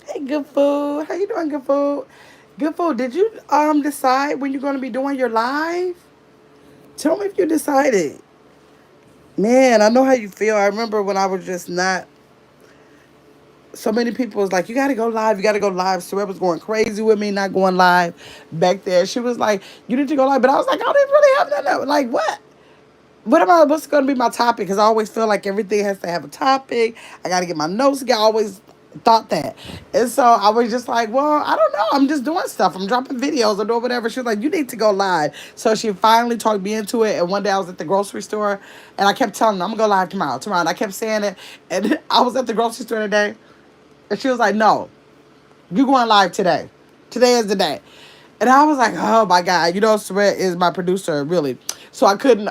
Hey, good food. How you doing, good food? Good food. Did you decide when you're gonna be doing your live? Tell me if you decided. Man, I know how you feel. I remember when I was just not. So many people was like, "You gotta go live. You gotta go live." Sarah was going crazy with me not going live back there. She was like, "You need to go live," but I was like, "I didn't really have nothing. Like what? What am I? What's going to be my topic?" Because I always feel like everything has to have a topic. I got to get my notes together. I always thought that, and so I was just like, "Well, I don't know. I'm just doing stuff. I'm dropping videos or doing whatever." She was like, "You need to go live." So she finally talked me into it. And one day I was at the grocery store, and I kept telling her, "I'm gonna go live tomorrow, tomorrow." And I kept saying it, and I was at the grocery store today, and she was like, "No, you going live today. Today is the day." And I was like, "Oh my God." You know, Sweat is my producer, really. So I couldn't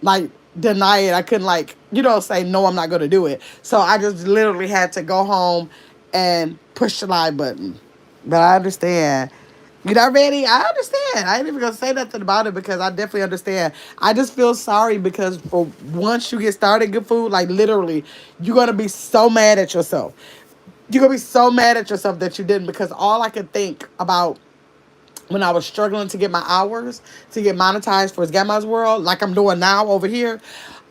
like deny it. I couldn't like, say no, I'm not gonna do it. So I just literally had to go home and push the live button. But I understand. You not ready? I understand. I ain't even gonna say nothing about it because I definitely understand. I just feel sorry because for once you get started good food, like literally, you're gonna be so mad at yourself. You're gonna be so mad at yourself that you didn't, because all I could think about when I was struggling to get my hours to get monetized for Gamma's World, like I'm doing now over here,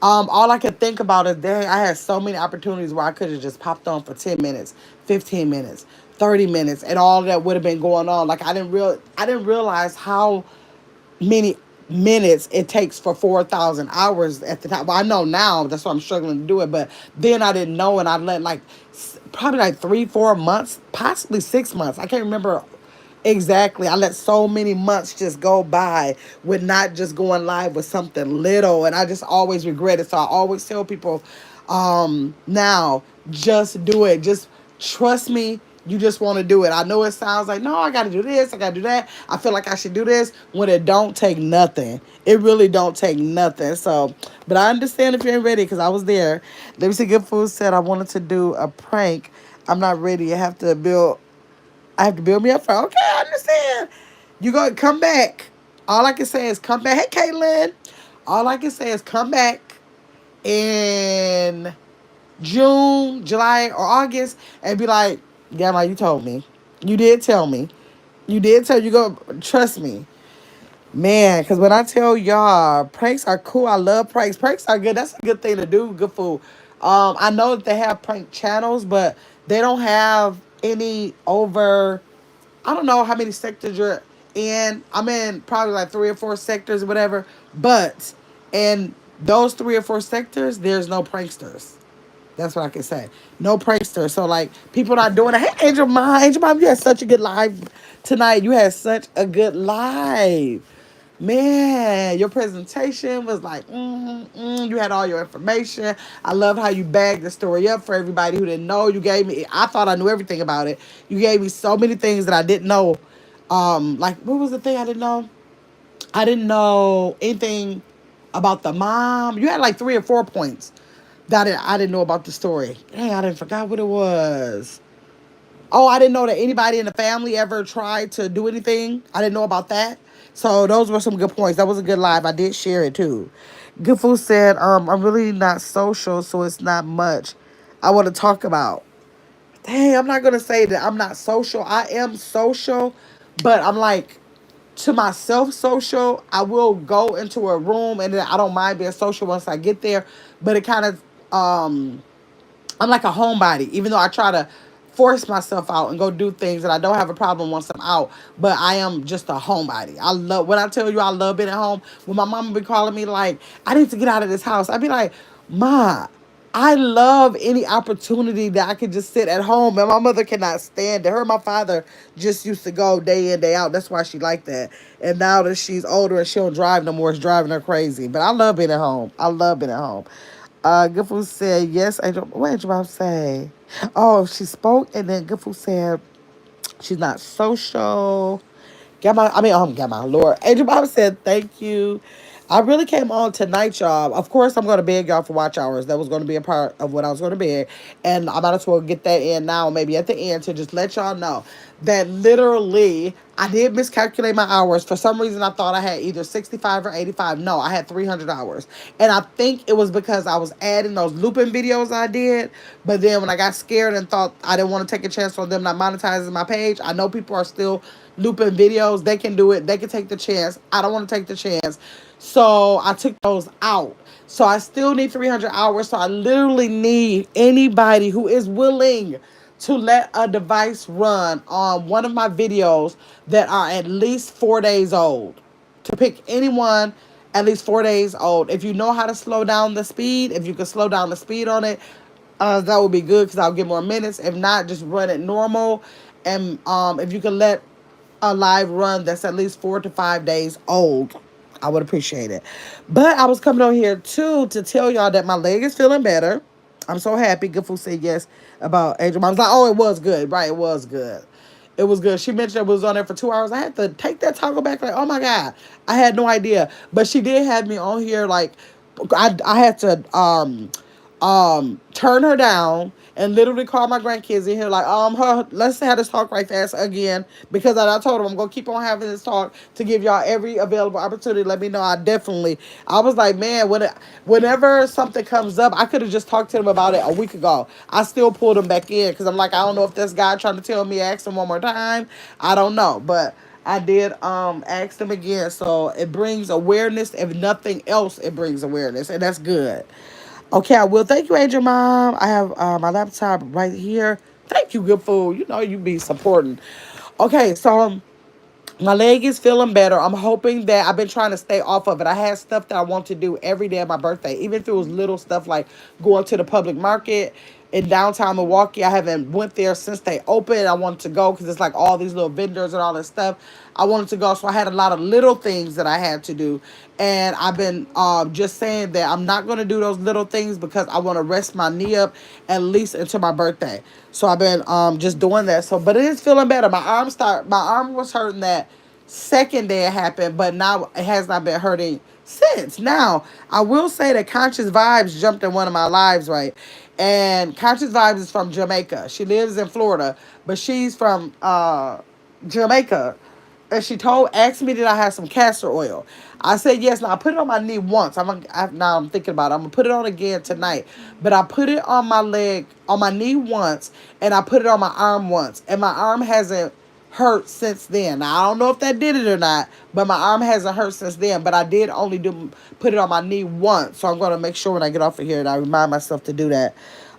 all I could think about is, dang, I had so many opportunities where I could have just popped on for 10 minutes, 15 minutes, 30 minutes, and all that would have been going on. Like I didn't realize how many minutes it takes for 4,000 hours at the time. Well, I know now, that's why I'm struggling to do it, but then I didn't know, and I let like probably like 3, 4 months, possibly 6 months. I can't remember exactly. I let so many months just go by with not just going live with something little, and I just always regret it. So I always tell people, now just do it. Just trust me. You just want to do it. I know it sounds like, no, I got to do this, I got to do that. I feel like I should do this, when it don't take nothing. It really don't take nothing. So, but I understand if you ain't ready, because I was there. Let me see. Good Food said I wanted to do a prank. I'm not ready. I have to build me up for. Okay, I understand. You gonna come back. All I can say is come back. Hey, Caitlin. All I can say is come back in June, July, or August and be like, Grandma, you told me. You did tell me. You did tell. You go trust me. Man, because when I tell y'all, pranks are cool. I love pranks. Pranks are good. That's a good thing to do. Good food. I know that they have prank channels, but they don't have any over. I don't know how many sectors you're in. I'm in probably like 3 or 4 sectors or whatever. But in those 3 or 4 sectors, there's no pranksters. That's what I can say. No pranksters. So like people not doing it. Hey, Angel Mom, you had such a good live tonight. You had such a good live. Man, your presentation was like, you had all your information. I love how you bagged the story up for everybody who didn't know. You gave me, I thought I knew everything about it. You gave me so many things that I didn't know. Like, what was the thing I didn't know? I didn't know anything about the mom. You had like 3 or 4 points that I didn't know about the story. Dang, I didn't forgot what it was. Oh, I didn't know that anybody in the family ever tried to do anything. I didn't know about that. So those were some good points. That was a good live. I did share it too. Good Food said, I'm really not social, so it's not much I want to talk about. Dang, I'm not gonna say that I'm not social. I am social, but I'm like, to myself social. I will go into a room and then I don't mind being social once I get there. But it kind of I'm like a homebody, even though I try to force myself out and go do things that I don't have a problem once I'm out. But I am just a homebody. I love, when I tell you I love being at home. When my mama be calling me like, I need to get out of this house, I'd be like, Ma, I love any opportunity that I could just sit at home. And my mother cannot stand it. Her and my father just used to go day in, day out. That's why she liked that. And now that she's older and she don't drive no more, it's driving her crazy. But I love being at home. I love being at home. Good Food said, yes, Angel. What Angel Mom say? Oh, she spoke, and then Good Food said she's not social. Gamma, Lord. Angel Mom said, thank you. I really came on tonight, y'all. Of course, I'm going to beg y'all for watch hours. That was going to be a part of what I was going to beg. And I might as well get that in now, maybe at the end, to just let y'all know that literally I did miscalculate my hours. For some reason, I thought I had either 65 or 85. No, I had 300 hours. And I think it was because I was adding those looping videos I did. But then when I got scared and thought I didn't want to take a chance on them not monetizing my page, I know people are still looping videos. They can do it. They can take the chance. I don't want to take the chance. So I took those out. So I still need 300 hours. So I literally need anybody who is willing to let a device run on one of my videos that are at least 4 days old. To pick anyone at least 4 days old. If you know how to slow down the speed, if you can slow down the speed on it, that would be good because I'll get more minutes. If not, just run it normal. And if you can let a live run that's at least 4 to 5 days old, I would appreciate it. But I was coming on here too to tell y'all that my leg is feeling better. I'm so happy. Good Food said yes about Angel Mom. I was like, oh, it was good. Right, it was good. It was good. She mentioned it was on there for 2 hours. I had to take that toggle back. Like, oh my God. I had no idea. But she did have me on here. Like, I had to turn her down and literally call my grandkids in here like, let's have this talk right fast again, because I told them I'm gonna keep on having this talk to give y'all every available opportunity. Let me know. I was like, man, whenever something comes up, I could have just talked to them about it a week ago. I still pulled them back in because I'm like, I don't know if this guy trying to tell me, ask him one more time. I don't know, but I did ask them again, so it brings awareness. If nothing else, it brings awareness, and that's good. Okay, I will. Thank you, Angel Mom. I have my laptop right here. Thank you, Good Food. You know you be supporting. Okay, so my leg is feeling better. I'm hoping that I've been trying to stay off of it. I had stuff that I want to do every day of my birthday, even if it was little stuff like going to the public market in downtown Milwaukee. I haven't went there since they opened. I wanted to go because it's like all these little vendors and all this stuff. I wanted to go, so I had a lot of little things that I had to do, and I've been just saying that I'm not going to do those little things because I want to rest my knee up at least until my birthday. So I've been just doing that. So, but it is feeling better. My arm was hurting that second day it happened, but now it has not been hurting since. Now, I will say that Conscious Vibes jumped in one of my lives, right? And Conscious Vibes is from Jamaica. She lives in Florida, but she's from Jamaica. And asked me did I have some castor oil. I said yes. Now I put it on my knee once. Now I'm thinking about it. I'm gonna put it on again tonight. But I put it on my leg, on my knee once, and I put it on my arm once, and my arm hasn't hurt since then. Now I don't know if that did it or not, but my arm hasn't hurt since then. But I did only put it on my knee once, so I'm gonna make sure when I get off of here and I remind myself to do that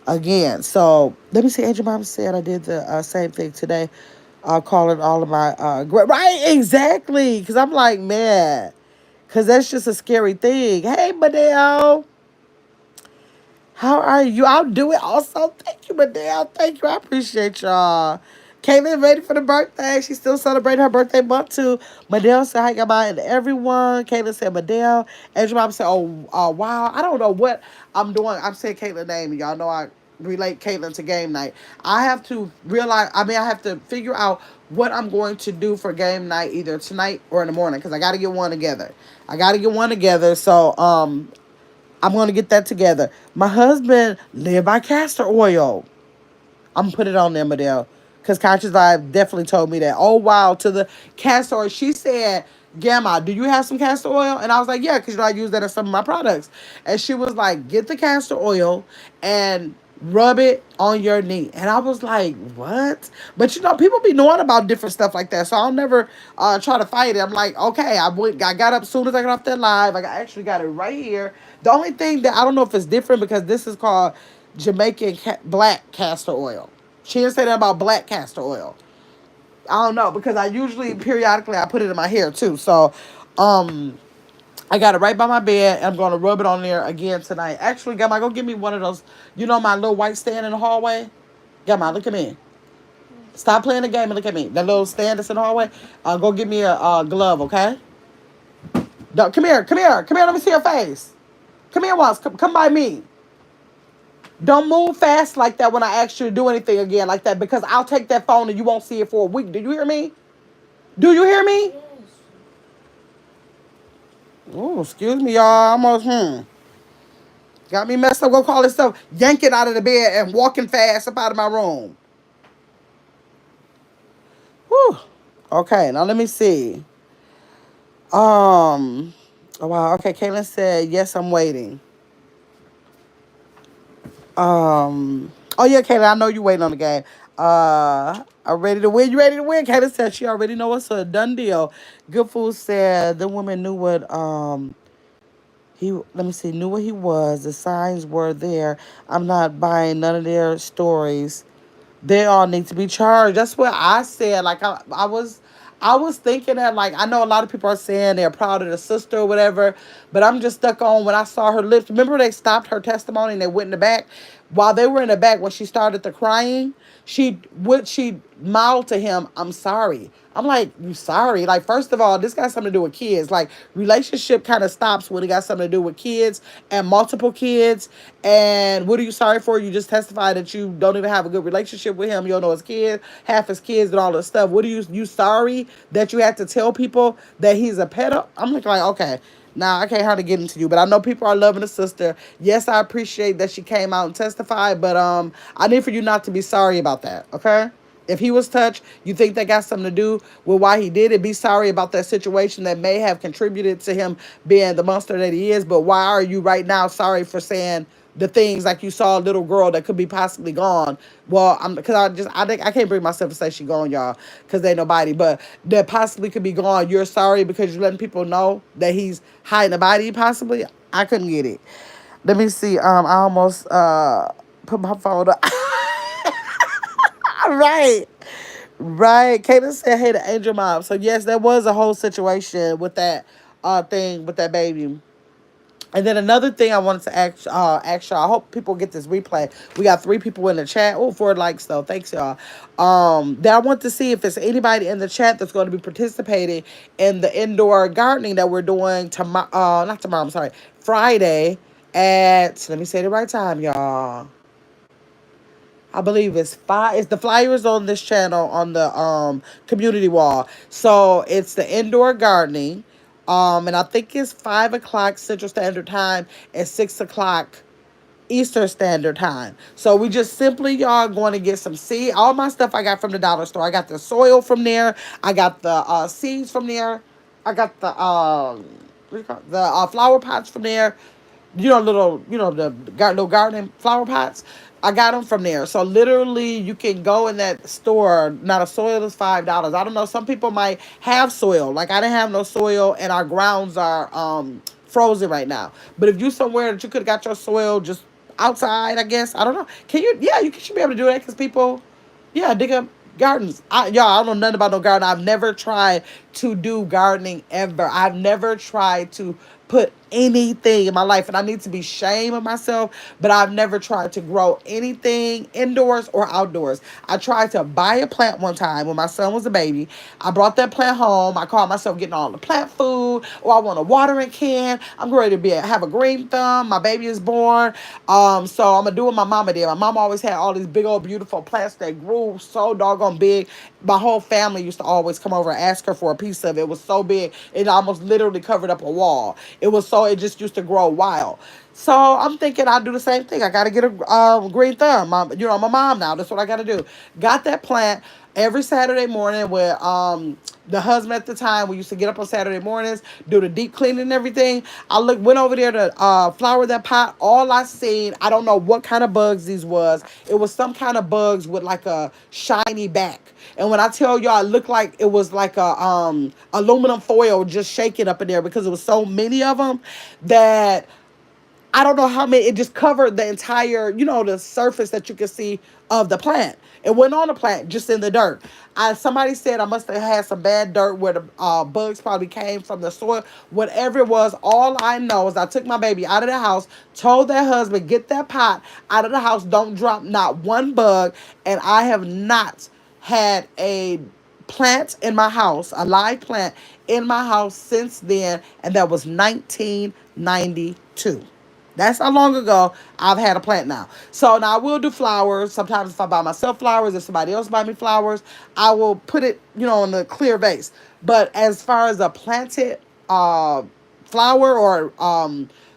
again. So let me see. Angel Mom said I did the same thing today. Calling all of my right, exactly, because I'm like, man, because that's just a scary thing. Hey, Madeo, how are you? I'll do it also. Thank you, Madeo. Thank you. I appreciate y'all. Caitlin ready for the birthday. She's still celebrating her birthday month too. Madeo said hi, goodbye, and everyone. Caitlin said Madeo. Angel Mom said, oh, wow. I don't know what I'm doing. I'm saying Caitlin's name. Y'all know I relate Caitlin to game night. I have to I have to figure out what I'm going to do for game night either tonight or in the morning because I got to get one together. So I'm going to get that together. My husband lived by castor oil. I'm gonna put it on there, Madelle. Because Conscious Vibe definitely told me that. Oh, wow. To the castor oil. She said, Gamma, do you have some castor oil? And I was like, yeah, because I use that in some of my products. And she was like, get the castor oil and rub it on your knee. And I was like, what? But people be knowing about different stuff like that. So I'll never try to fight it. I'm like, okay, I got up as soon as I got off that live. Actually got it right here. The only thing that I don't know if it's different because this is called Jamaican black castor oil. She didn't say that about black castor oil. I don't know because I usually periodically I put it in my hair too. So, I got it right by my bed and I'm gonna rub it on there again tonight. Actually, Gamma, go give me one of those. You know my little white stand in the hallway. Gamma, look at me. Stop playing the game and look at me. That little stand that's in the hallway. Go get me a glove, okay? No, come here. Let me see your face. Come here once. Come by me. Don't move fast like that when I ask you to do anything again like that because I'll take that phone and you won't see it for a week. Do you hear me? Do you hear me? Ooh, excuse me, y'all. Almost, got me messed up. Go call this stuff. Yanking out of the bed and walking fast up out of my room. Whew. Okay, now let me see. Oh wow. Okay, Caitlin said, yes, I'm waiting. Oh yeah, Kayla, I know you waiting on the game. I'm ready to win. You ready to win? Kayla said she already know it's a done deal. Good Food said the woman knew what he let me see, knew what he was. The signs were there. I'm not buying none of their stories. They all need to be charged. That's what I said. Like I was thinking that, like, I know a lot of people are saying they're proud of the sister or whatever, but I'm just stuck on when I saw her lips. Remember they stopped her testimony and they went in the back? While they were in the back, when she started the crying, she mouthed to him, I'm sorry. I'm like, you sorry? Like, first of all, this got something to do with kids. Like, relationship kind of stops when it got something to do with kids and multiple kids. And what are you sorry for? You just testified that you don't even have a good relationship with him. You don't know his kids, half his kids, and all this stuff. What are you sorry that you had to tell people that he's a pedo? I'm like, okay. Nah, I can't hardly get into you, but I know people are loving the sister. Yes, I appreciate that she came out and testified, but I need for you not to be sorry about that, okay? If he was touched, you think that got something to do with why he did it, be sorry about that situation that may have contributed to him being the monster that he is. But why are you right now sorry for saying the things like you saw a little girl that could be possibly gone? Well, I'm because I think I can't bring myself to say she gone, y'all, because ain't nobody, but that possibly could be gone. You're sorry because you're letting people know that he's hiding the body, possibly. I couldn't get it. Let me see. I almost put my phone up. Right. Right. Kaden said, hey, the angel mom. So, yes, there was a whole situation with that thing with that baby. And then another thing I wanted to ask y'all. I hope people get this replay. We got 3 people in the chat. Oh, 4 likes though. Thanks y'all. That I want to see if there's anybody in the chat that's going to be participating in the indoor gardening that we're doing tomorrow. Not tomorrow. I'm sorry. Friday at, let me say the right time, y'all. I believe it's 5. It's the flyers on this channel on the community wall. So it's the indoor gardening. And I think it's 5 o'clock Central Standard Time and 6 o'clock Eastern Standard Time. So we just simply, y'all, going to get some seed. All my stuff I got from the dollar store. I got the soil from there. I got the seeds from there. I got the what do you call it? The flower pots from there. Little, the little gardening flower pots. I got them from there. So literally, you can go in that store. Now the soil is $5. I don't know. Some people might have soil. Like I didn't have no soil, and our grounds are frozen right now. But if you somewhere that you could have got your soil just outside, I guess, I don't know. Can you? Yeah, you should be able to do that because people, yeah, dig up gardens. Y'all, I don't know nothing about no garden. I've never tried to do gardening ever. I've never tried to put anything in my life, and I need to be ashamed of myself, but I've never tried to grow anything indoors or outdoors. I tried to buy a plant one time when my son was a baby. I brought that plant home. I called myself getting all the plant food, or I want a watering can. I'm ready to have a green thumb. My baby is born. So I'm gonna do what my mama did. My mama always had all these big old beautiful plants that grew so doggone big. My whole family used to always come over and ask her for a piece of it. It was so big, it almost literally covered up a wall. It just used to grow wild. So I'm thinking I'll do the same thing. I got to get a green thumb. I'm a mom now. That's what I got to do. Got that plant every Saturday morning with the husband at the time. We used to get up on Saturday mornings, do the deep cleaning and everything. Went over there to flower that pot. All I seen, I don't know what kind of bugs these was. It was some kind of bugs with like a shiny back. And when I tell y'all, it looked like it was like a aluminum foil just shaking up in there because it was so many of them that I don't know how many. It just covered the entire, the surface that you could see of the plant. It wasn't on the plant, just in the dirt. Somebody said I must have had some bad dirt where the bugs probably came from the soil. Whatever it was, all I know is I took my baby out of the house, told that husband, get that pot out of the house, don't drop not one bug, and I have not had a plant in my house, a live plant in my house since then, and that was 1992. That's how long ago I've had a plant now. So now I will do flowers. Sometimes if I buy myself flowers, if somebody else buy me flowers, I will put it, in the clear vase. But as far as a planted flower or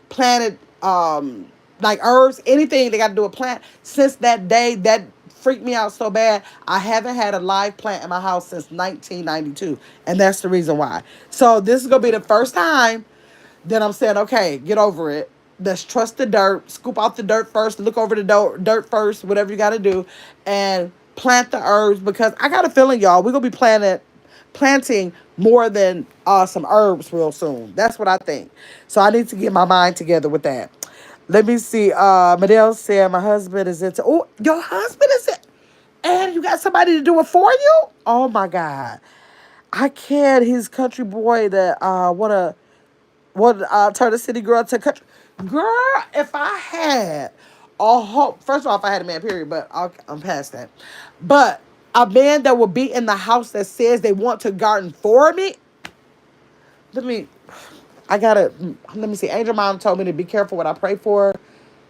planted like herbs, anything they got to do with plant. Since that day, that freaked me out so bad. I haven't had a live plant in my house since 1992, and that's the reason why. So this is gonna be the first time that I'm saying, okay, get over it. Let's trust the dirt. Scoop out the dirt first. Look over the dirt first. Whatever you got to do, and plant the herbs because I got a feeling, y'all, we're gonna be planting more than some herbs real soon. That's what I think. So I need to get my mind together with that. Let me see. Madelle said my husband is into. Oh, your husband is it, and you got somebody to do it for you. Oh my God, I can't. He's country boy that what turn a city girl to country girl. If I had a whole, first of all, if I had a man, period, but I'm past that. But a man that would be in the house that says they want to garden for me. Let me, I gotta, let me see. Angel Mom told me to be careful what I pray for.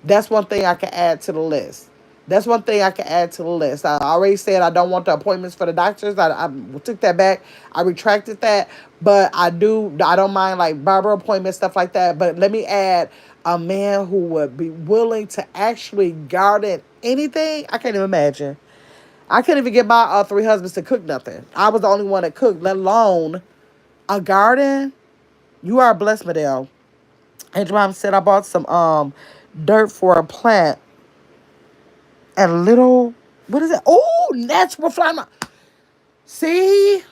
That's one thing I can add to the list. That's one thing I can add to the list. I already said I don't want the appointments for the doctors. I took that back. I retracted that. But I don't mind like barber appointments, stuff like that. But let me add a man who would be willing to actually garden anything. I can't even imagine. I couldn't even get my three husbands to cook nothing. I was the only one that cooked, let alone a garden. You are blessed, Madelle. Angel Mom said I bought some dirt for a plant and little, what is it? Oh, natural flower. See?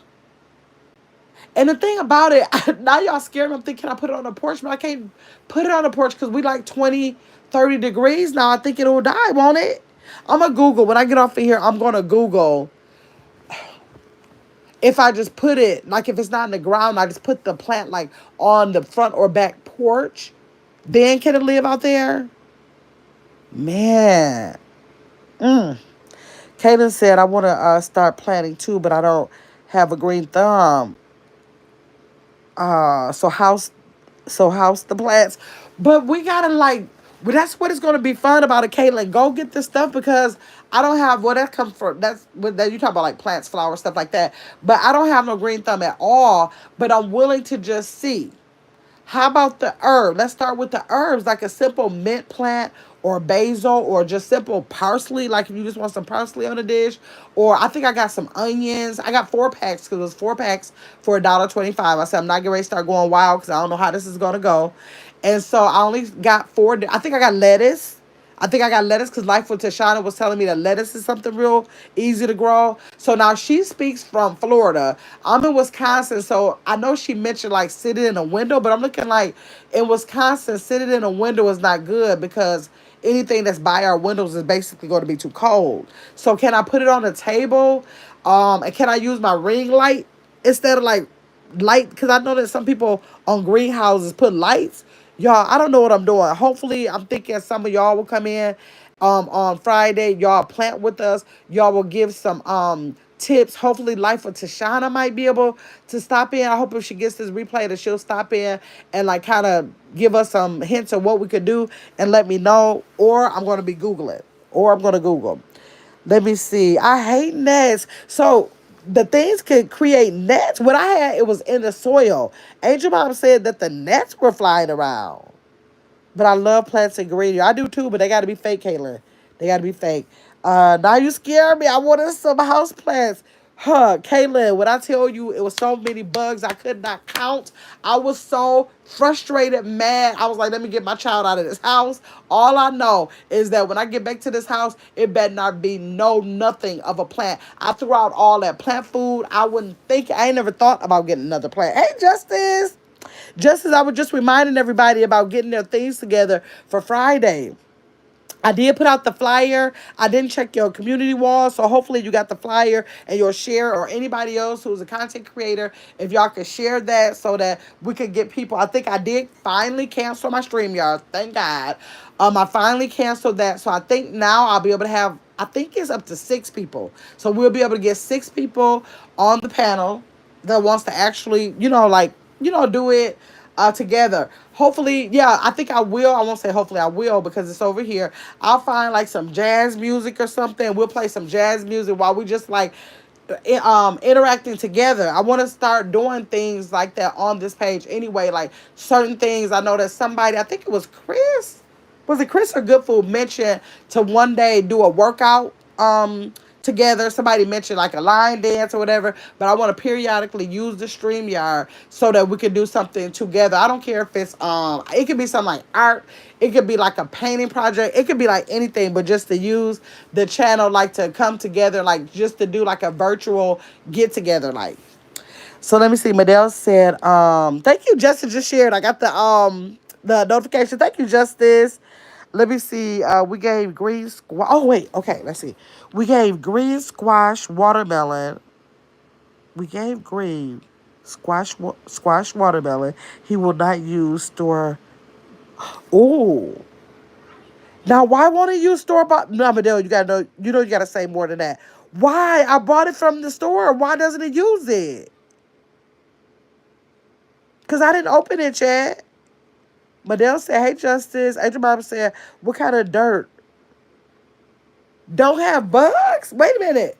And the thing about it, now y'all scared me. I'm thinking, can I put it on the porch? But I can't put it on the porch because we like 20, 30 degrees now. I think it'll die, won't it? I'm going to Google. When I get off of here, I'm going to Google if I just put it, like if it's not in the ground, I just put the plant like on the front or back porch. Then can it live out there? Man. Kaylin said, I want to start planting too, but I don't have a green thumb. So house the plants. But we gotta like, well, that's what it's gonna be fun about it, Caitlin. Go get this stuff because I don't have, well, that comes from, that's what that you talk about, like plants, flowers, stuff like that. But I don't have no green thumb at all. But I'm willing to just see. How about the herb? Let's start with the herbs, like a simple mint plant or basil or just simple parsley. Like if you just want some parsley on a dish. Or I think I got some onions. I got 4 packs because it was 4 packs for $1.25. I said I'm not getting ready to start going wild because I don't know how this is going to go. And so I only got four. I think I got lettuce. I think I got lettuce because Life with Tashana was telling me that lettuce is something real easy to grow. So now she speaks from Florida. I'm in Wisconsin, so I know she mentioned like sitting in a window, but I'm looking like in Wisconsin, sitting in a window is not good because anything that's by our windows is basically going to be too cold. So can I put it on the table? And can I use my ring light instead of like light? Because I know that some people on greenhouses put lights. Y'all, I don't know what I'm doing. Hopefully, I'm thinking some of y'all will come in on Friday. Y'all plant with us. Y'all will give some tips. Hopefully, Life of Tashana might be able to stop in. I hope if she gets this replay that she'll stop in and like kind of give us some hints of what we could do and let me know. Or I'm going to be Googling. Or I'm going to Google. Let me see. I hate nets. So the things could create nets. What I had, it was in the soil. Angel Mom said that the nets were flying around. But I love plants and greenery. I do too, but they got to be fake, Caitlin. They got to be fake. Now you scare me. I wanted some house plants. Huh, Caitlin, when I tell you it was so many bugs I could not count, I was so frustrated, mad. I was like, let me get my child out of this house. All I know is that when I get back to this house, it better not be nothing of a plant. I threw out all that plant food. I ain't never thought about getting another plant. Hey, Justice. Just as I was just reminding everybody about getting their things together for Friday. I did put out the flyer. I didn't check your community wall, so hopefully you got the flyer and you'll share, or anybody else who's a content creator, if y'all could share that so that we could get people. I think I did finally cancel my StreamYard. Thank God. I finally canceled that, so I think now I'll be able to have, I think it's up to 6 people. So we'll be able to get 6 people on the panel that wants to actually, do it together. Hopefully, yeah, I think I will. I won't say hopefully I will because it's over here. I'll find like some jazz music or something. We'll play some jazz music while we just like interacting together. I want to start doing things like that on this page anyway. Like certain things, I know that somebody, I think it was Chris, was it Chris or Good Food, mentioned to one day do a workout together. Somebody mentioned like a line dance or whatever, but I want to periodically use the StreamYard so that we can do something together. I don't care if it's it could be something like art, it could be like a painting project, it could be like anything, but just to use the channel like to come together, like just to do like a virtual get together like. So let me see. Medell said, thank you, Justice just shared. I got the notification. Thank you, Justice. Let me see. We gave green squash. Oh wait, okay, let's see. We gave green squash watermelon. We gave green squash watermelon. He will not use store. Ooh. Now why won't he use store bought? No, Medell, you gotta know. You know you gotta say more than that. Why? I bought it from the store. Why doesn't he use it? Cause I didn't open it, Chad. Madell said, hey, Justice. Angel Mama said, what kind of dirt? Don't have bugs? Wait a minute.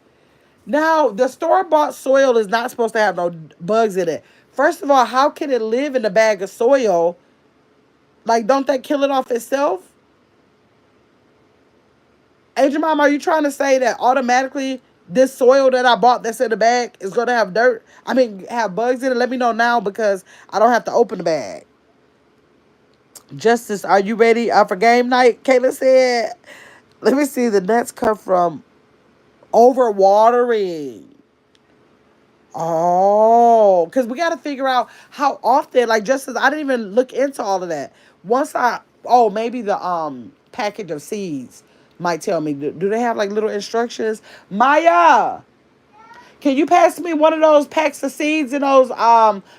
Now, the store-bought soil is not supposed to have no bugs in it. First of all, how can it live in a bag of soil? Like, don't that kill it off itself? Angel Mom, are you trying to say that automatically this soil that I bought that's in the bag is going to have dirt? I mean, have bugs in it? Let me know now because I don't have to open the bag. Justice, are you ready for game night? Kayla said, let me see. The nuts come from overwatering. Oh, because we got to figure out how often, like Justice, I didn't even look into all of that. Maybe the package of seeds might tell me. Do they have like little instructions? Maya, can you pass me one of those packs of seeds and those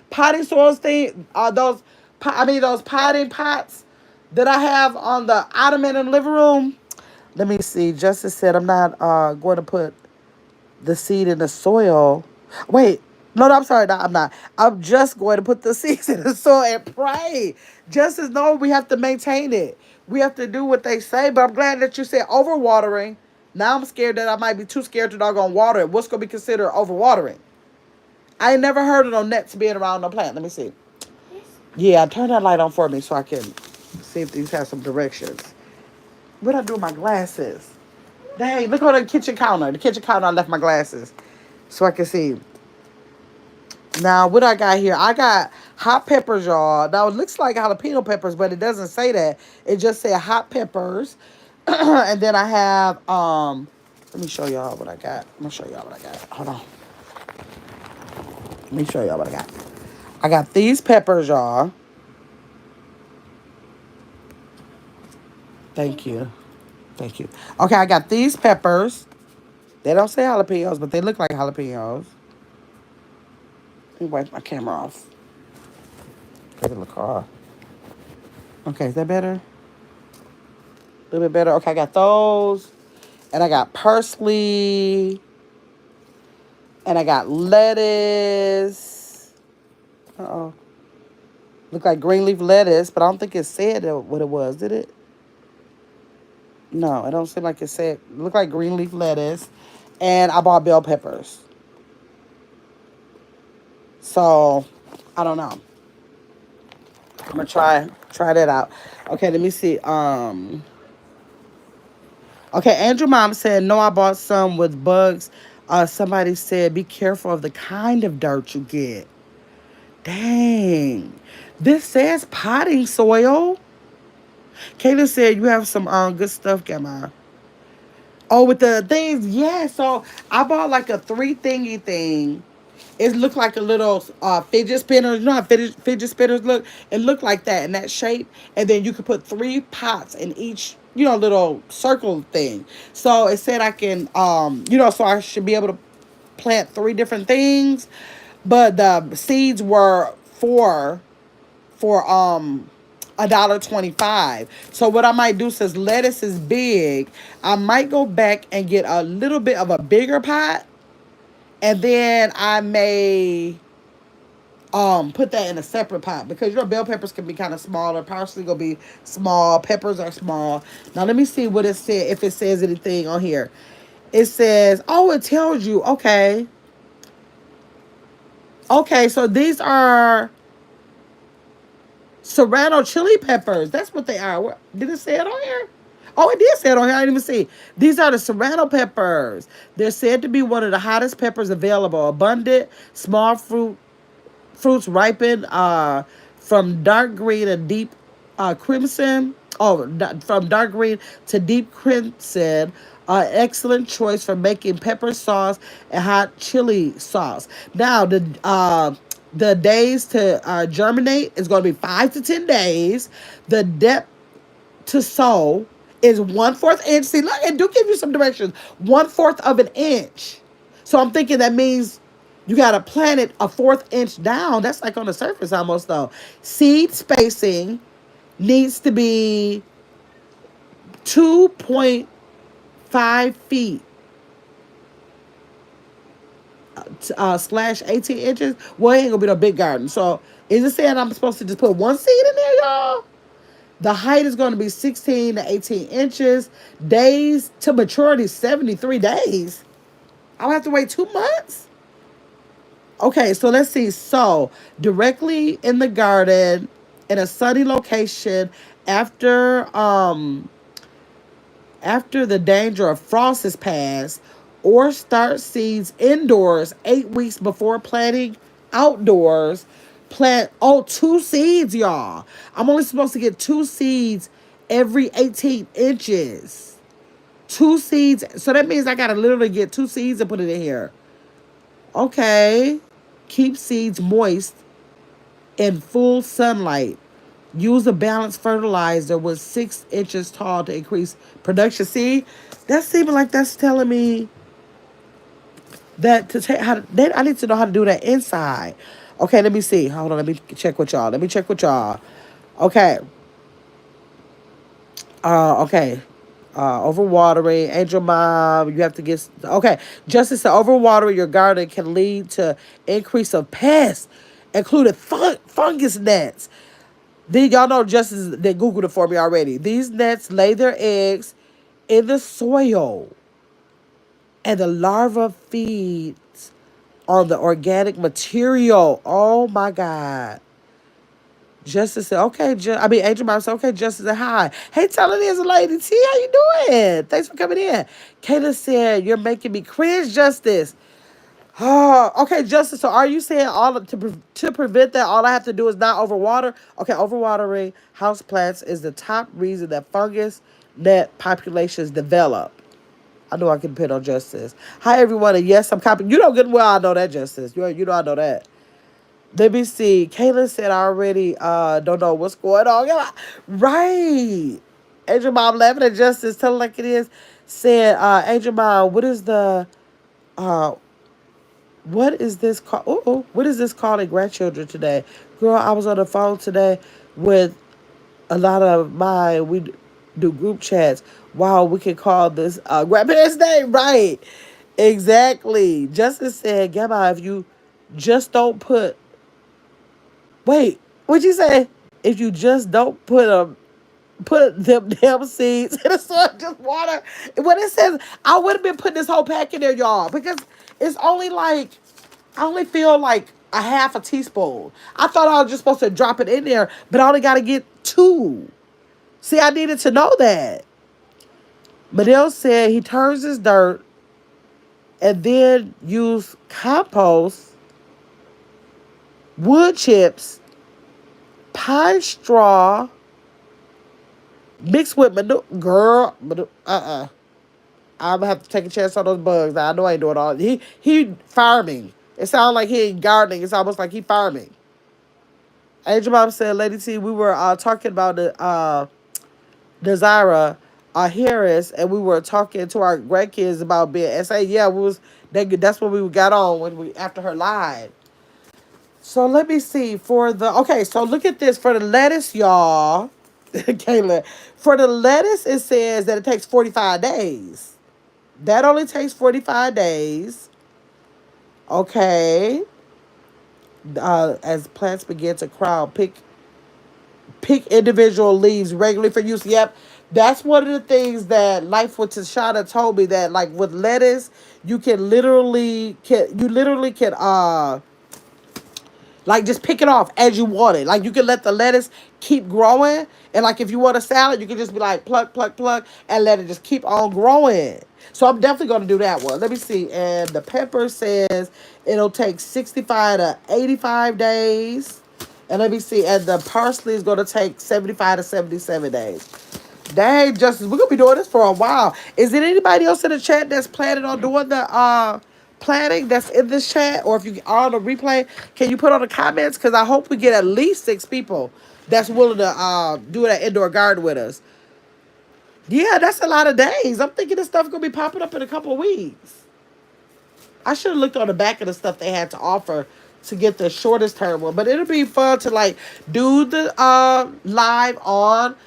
potting soils thing? Those potting pots that I have on the ottoman in the living room. Let me see. Justice said I'm not going to put the seed in the soil. Wait. No, I'm sorry. No, I'm not. I'm just going to put the seeds in the soil and pray. Justice, no, we have to maintain it. We have to do what they say. But I'm glad that you said overwatering. Now I'm scared that I might be too scared to doggone water it. What's going to be considered overwatering? I ain't never heard of no nets being around no plant. Let me see. Yeah, turn that light on for me so I can see if these have some directions. What I do with my glasses? Dang, look on the kitchen counter. The kitchen counter, I left my glasses so I can see. Now, what I got here? I got hot peppers, y'all. Now, it looks like jalapeno peppers, but it doesn't say that. It just said hot peppers. And then I have, let me show y'all what I got. I'm going to show y'all what I got. Hold on. Let me show y'all what I got. I got these peppers, y'all. Thank you. Thank you. Okay, I got these peppers. They don't say jalapenos, but they look like jalapenos. Let me wipe my camera off. Get in the car. Okay, is that better? A little bit better. Okay, I got those. And I got parsley. And I got lettuce. Uh-oh. Look like green leaf lettuce, but I don't think it said what it was, did it? No, it don't seem like it said. It looked like green leaf lettuce. And I bought bell peppers. So, I don't know. I'm gonna try that out. Okay, let me see. Okay, Andrew Mom said, no, I bought some with bugs. Somebody said, be careful of the kind of dirt you get. Dang. This says potting soil. Kayla said, you have some good stuff, Gamma. Oh, with the things, yeah. So I bought like a 3 thingy thing. It looked like a little fidget spinner. You know how fidget spinners look? It looked like that in that shape. And then you could put 3 pots in each, little circle thing. So it said I can, so I should be able to plant 3 different things. But the seeds were for $1.25. So what I might do, since lettuce is big, I might go back and get a little bit of a bigger pot. And then I may put that in a separate pot because bell peppers can be kind of smaller. Parsley gonna be small. Peppers are small. Now let me see what it said, if it says anything on here. It says, oh, it tells you. Okay. Okay, so these are serrano chili peppers. That's what they are. Did it say it on here? Oh, it did say it on here. I didn't even see. These are the serrano peppers. They're said to be one of the hottest peppers available. Abundant, small fruits ripen from dark green and deep crimson. Oh, from dark green to deep crimson. Excellent choice for making pepper sauce and hot chili sauce. Now the days to germinate is going to be 5 to 10 days. The depth to sow is 1/4 inch. See, look, and do give you some directions. 1/4 of an inch. So I'm thinking that means you got to plant it a 1/4 inch down. That's like on the surface almost though. Seed spacing needs to be 2.5 feet slash 18 inches. Well, it ain't gonna be no big garden. So is it saying I'm supposed to just put one seed in there, y'all? The height is going to be 16 to 18 inches. Days to maturity, 73 days. I'll have to wait 2 months? Okay, so let's see. So, directly in the garden, in a sunny location, after after the danger of frost is passed, or start seeds indoors 8 weeks before planting outdoors. Plant, oh, 2 seeds, y'all. I'm only supposed to get 2 seeds every 18 inches. 2 seeds. So that means I got to literally get 2 seeds and put it in here. Okay. Keep seeds moist in full sunlight. Use a balanced fertilizer with 6 inches tall to increase production. See, that seems like that's telling me that to take how to, then I need to know how to do that inside. Okay, let me see. Hold on, let me check with y'all. Let me check with y'all. Okay. Okay. Overwatering, angel mom, you have to get okay. Justice said overwatering your garden can lead to increase of pests, including fungus nets. Y'all know Justice, they Googled it for me already. These nets lay their eggs in the soil, and the larva feeds on the organic material. Oh my God. Justice said, okay, Angel Mom said, okay, Justice said, hi. Hey, tell it is a lady. T, how you doing? Thanks for coming in. Kayla said, you're making me cringe, Justice. Oh, okay, Justice. So are you saying to prevent that, all I have to do is not overwater? Okay, overwatering houseplants is the top reason that fungus net populations develop. I know I can depend on Justice. Hi, everyone, and yes, I'm copying. You know good and well I know that, Justice. You know I know that. Let me see. Kayla said I already don't know what's going on. Yeah, right. Angel Mom laughing at Justice, telling like it is. Said, Angel Mom, uh what is this called? Oh, what is this calling grandchildren today? Girl, I was on the phone today with a lot of we do group chats. Wow, we can call this grandparents' name, right? Exactly. Justice said, Gamma, if you just don't wait, what'd you say? If you just don't put them damn seeds in the soil, just water. When it says, I would have been putting this whole pack in there, y'all, because it's only like, I only feel like a half a teaspoon. I thought I was just supposed to drop it in there, but I only got to get 2. See, I needed to know that. Madell said he turns his dirt and then use compost, wood chips, pine straw, mixed with manure. Girl, I'm gonna have to take a chance on those bugs. Now, I know I ain't doing all. He farming. It sounds like he ain't gardening. It's almost like he farming. Angel Mom said, Lady T, we were talking about the Desira Harris, and we were talking to our grandkids about being SA. Yeah, we was that's what we got on when we after her live. So let me see for the okay. So look at this for the lettuce, y'all. Kayla, for the lettuce, it says that it takes 45 days. That only takes 45 days. Okay. As plants begin to crowd, pick individual leaves regularly for use. Yep. That's one of the things that Life with Tashana told me, that like with lettuce, you literally can Like, just pick it off as you want it. Like, you can let the lettuce keep growing. And, like, if you want a salad, you can just be like, pluck, pluck, pluck, and let it just keep on growing. So, I'm definitely going to do that one. Let me see. And the pepper says it'll take 65 to 85 days. And let me see. And the parsley is going to take 75 to 77 days. Dang, Justice, we're going to be doing this for a while. Is there anybody else in the chat that's planning on doing the planning that's in this chat? Or if you are on the replay, can you put on the comments? Because I hope we get at least 6 people that's willing to do that indoor garden with us. Yeah, that's a lot of days. I'm thinking this stuff going to be popping up in a couple of weeks. I should have looked on the back of the stuff they had to offer to get the shortest term one. But it'll be fun to like do the live on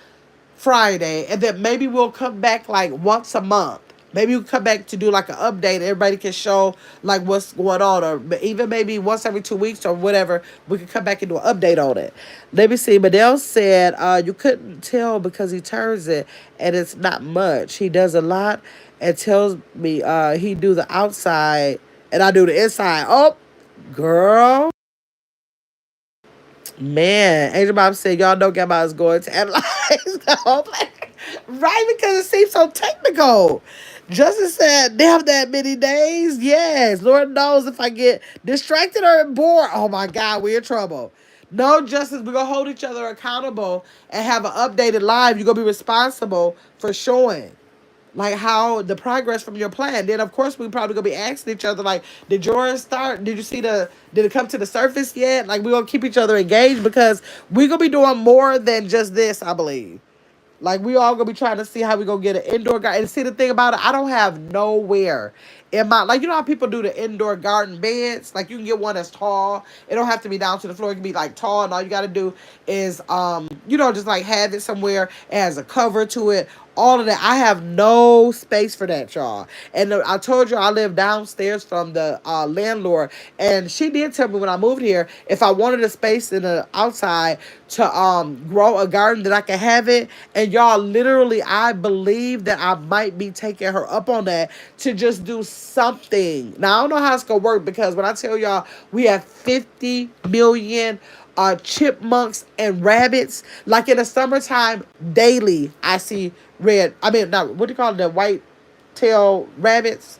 Friday, and then maybe we'll come back like once a month. Maybe we'll come back to do like an update. Everybody can show like what's going on, or even maybe once every 2 weeks or whatever. We can come back and do an update on it. Let me see. Madell said you couldn't tell because he turns it, and it's not much. He does a lot, and tells me he do the outside, and I do the inside. Oh, girl. Man, Angel Bob said, y'all know Gamma is going to analyze the whole plan. Right, because it seems so technical. Justin said, damn that many days. Yes, Lord knows if I get distracted or bored, oh my God, we're in trouble. No, Justice, we're going to hold each other accountable and have an updated live. You're going to be responsible for showing like how the progress from your plan. Then of course we probably gonna be asking each other like, did yours start? Did you see did it come to the surface yet? Like, we're gonna keep each other engaged because we're gonna be doing more than just this, I believe. Like, we all gonna be trying to see how we gonna get an indoor garden. And see, the thing about it, I don't have nowhere in my, like, you know how people do the indoor garden beds? Like, you can get one that's tall. It don't have to be down to the floor. It can be like tall, and all you gotta do is just like have it somewhere. It has a cover to it. All of that. I have no space for that, y'all. And I told you I live downstairs from the landlord, and she did tell me when I moved here if I wanted a space in the outside to grow a garden that I can have it. And y'all, literally, I believe that I might be taking her up on that to just do something. Now I don't know how it's gonna work, because when I tell y'all we have 50 million chipmunks and rabbits. Like, in the summertime, daily I see not what do you call it, the white tail rabbits.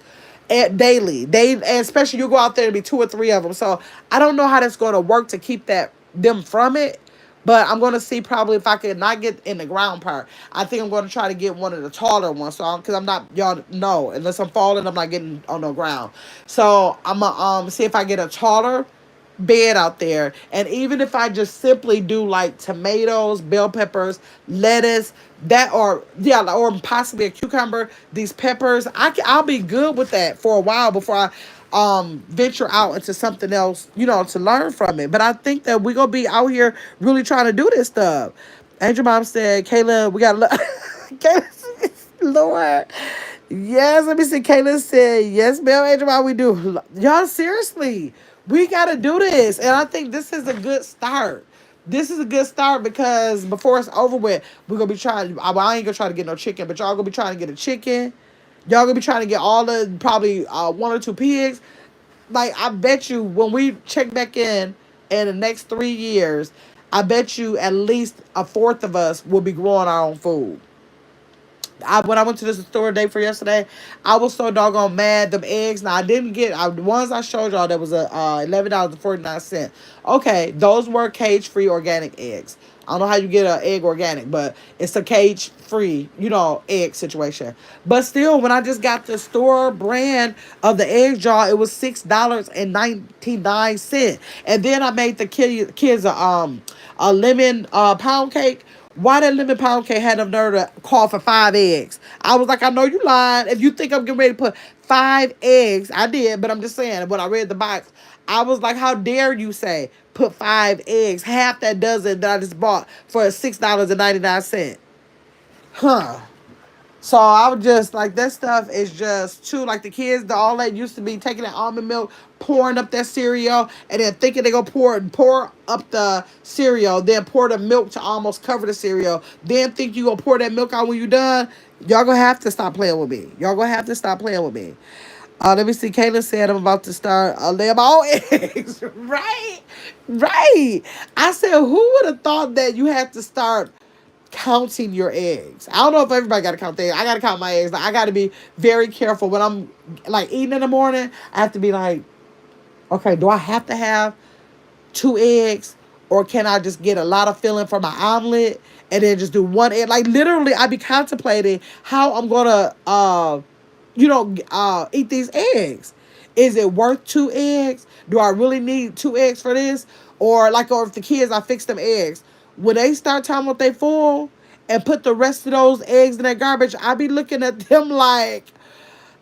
And daily, and especially you go out there and be 2 or 3 of them. So I don't know how that's going to work to keep them from it. But I'm going to see probably if I can not get in the ground part. I think I'm going to try to get one of the taller ones. So, because I'm not, y'all know, unless I'm falling, I'm not getting on the ground. So I'm going to see if I get a taller bed out there. And even if I just simply do like tomatoes, bell peppers, lettuce, or possibly a cucumber, these peppers, I'll be good with that for a while before I venture out into something else, to learn from it. But I think that we're gonna be out here really trying to do this stuff. Angel Mom said, Kayla, we got Kayla, Lord. Yes, let me see. Kayla said, yes, ma'am, Angel Mom, we do. Y'all, seriously, we got to do this. And I think this is a good start. This is a good start, because before it's over with, we're going to be trying. I ain't going to try to get no chicken, but y'all going to be trying to get a chicken. Y'all going to be trying to get all the, probably 1 or 2 pigs. Like, I bet you when we check back in the next 3 years, I bet you at least a fourth of us will be growing our own food. When I went to the store day for yesterday, I was so doggone mad. Them eggs. Now, I didn't get the ones I showed y'all. That was $11.49. Okay, those were cage-free organic eggs. I don't know how you get an egg organic, but it's a cage-free, egg situation. But still, when I just got the store brand of the egg jar, it was $6.99. And then I made the kids a lemon pound cake. Why that lemon pound cake had enough nerve to call for 5 eggs? I was like, I know you lying. If you think I'm getting ready to put 5 eggs, I did, but I'm just saying, when I read the box, I was like, how dare you say put 5 eggs, half that dozen that I just bought for $6.99. Huh. So I was just like, that stuff is just too, like, the kids, all that used to be taking that almond milk, pouring up that cereal, and then thinking they're going to pour up the cereal, then pour the milk to almost cover the cereal, then think you're going to pour that milk out when you're done. Y'all going to have to stop playing with me. Y'all going to have to stop playing with me. Let me see. Kayla said I'm about to start laying my own eggs. Right? Right. I said, who would have thought that you had to start counting your eggs? I don't know if everybody got to count their eggs. I got to count my eggs. Like, I got to be very careful when I'm like eating in the morning. I have to be like, okay, do I have to have two eggs, or can I just get a lot of filling for my omelet and then just do one egg? Like, literally, I be contemplating how I'm gonna eat these eggs. Is it worth two eggs? Do I really need two eggs for this? Or if the kids, I fix them eggs, when they start talking about they full and put the rest of those eggs in that garbage, I be looking at them like,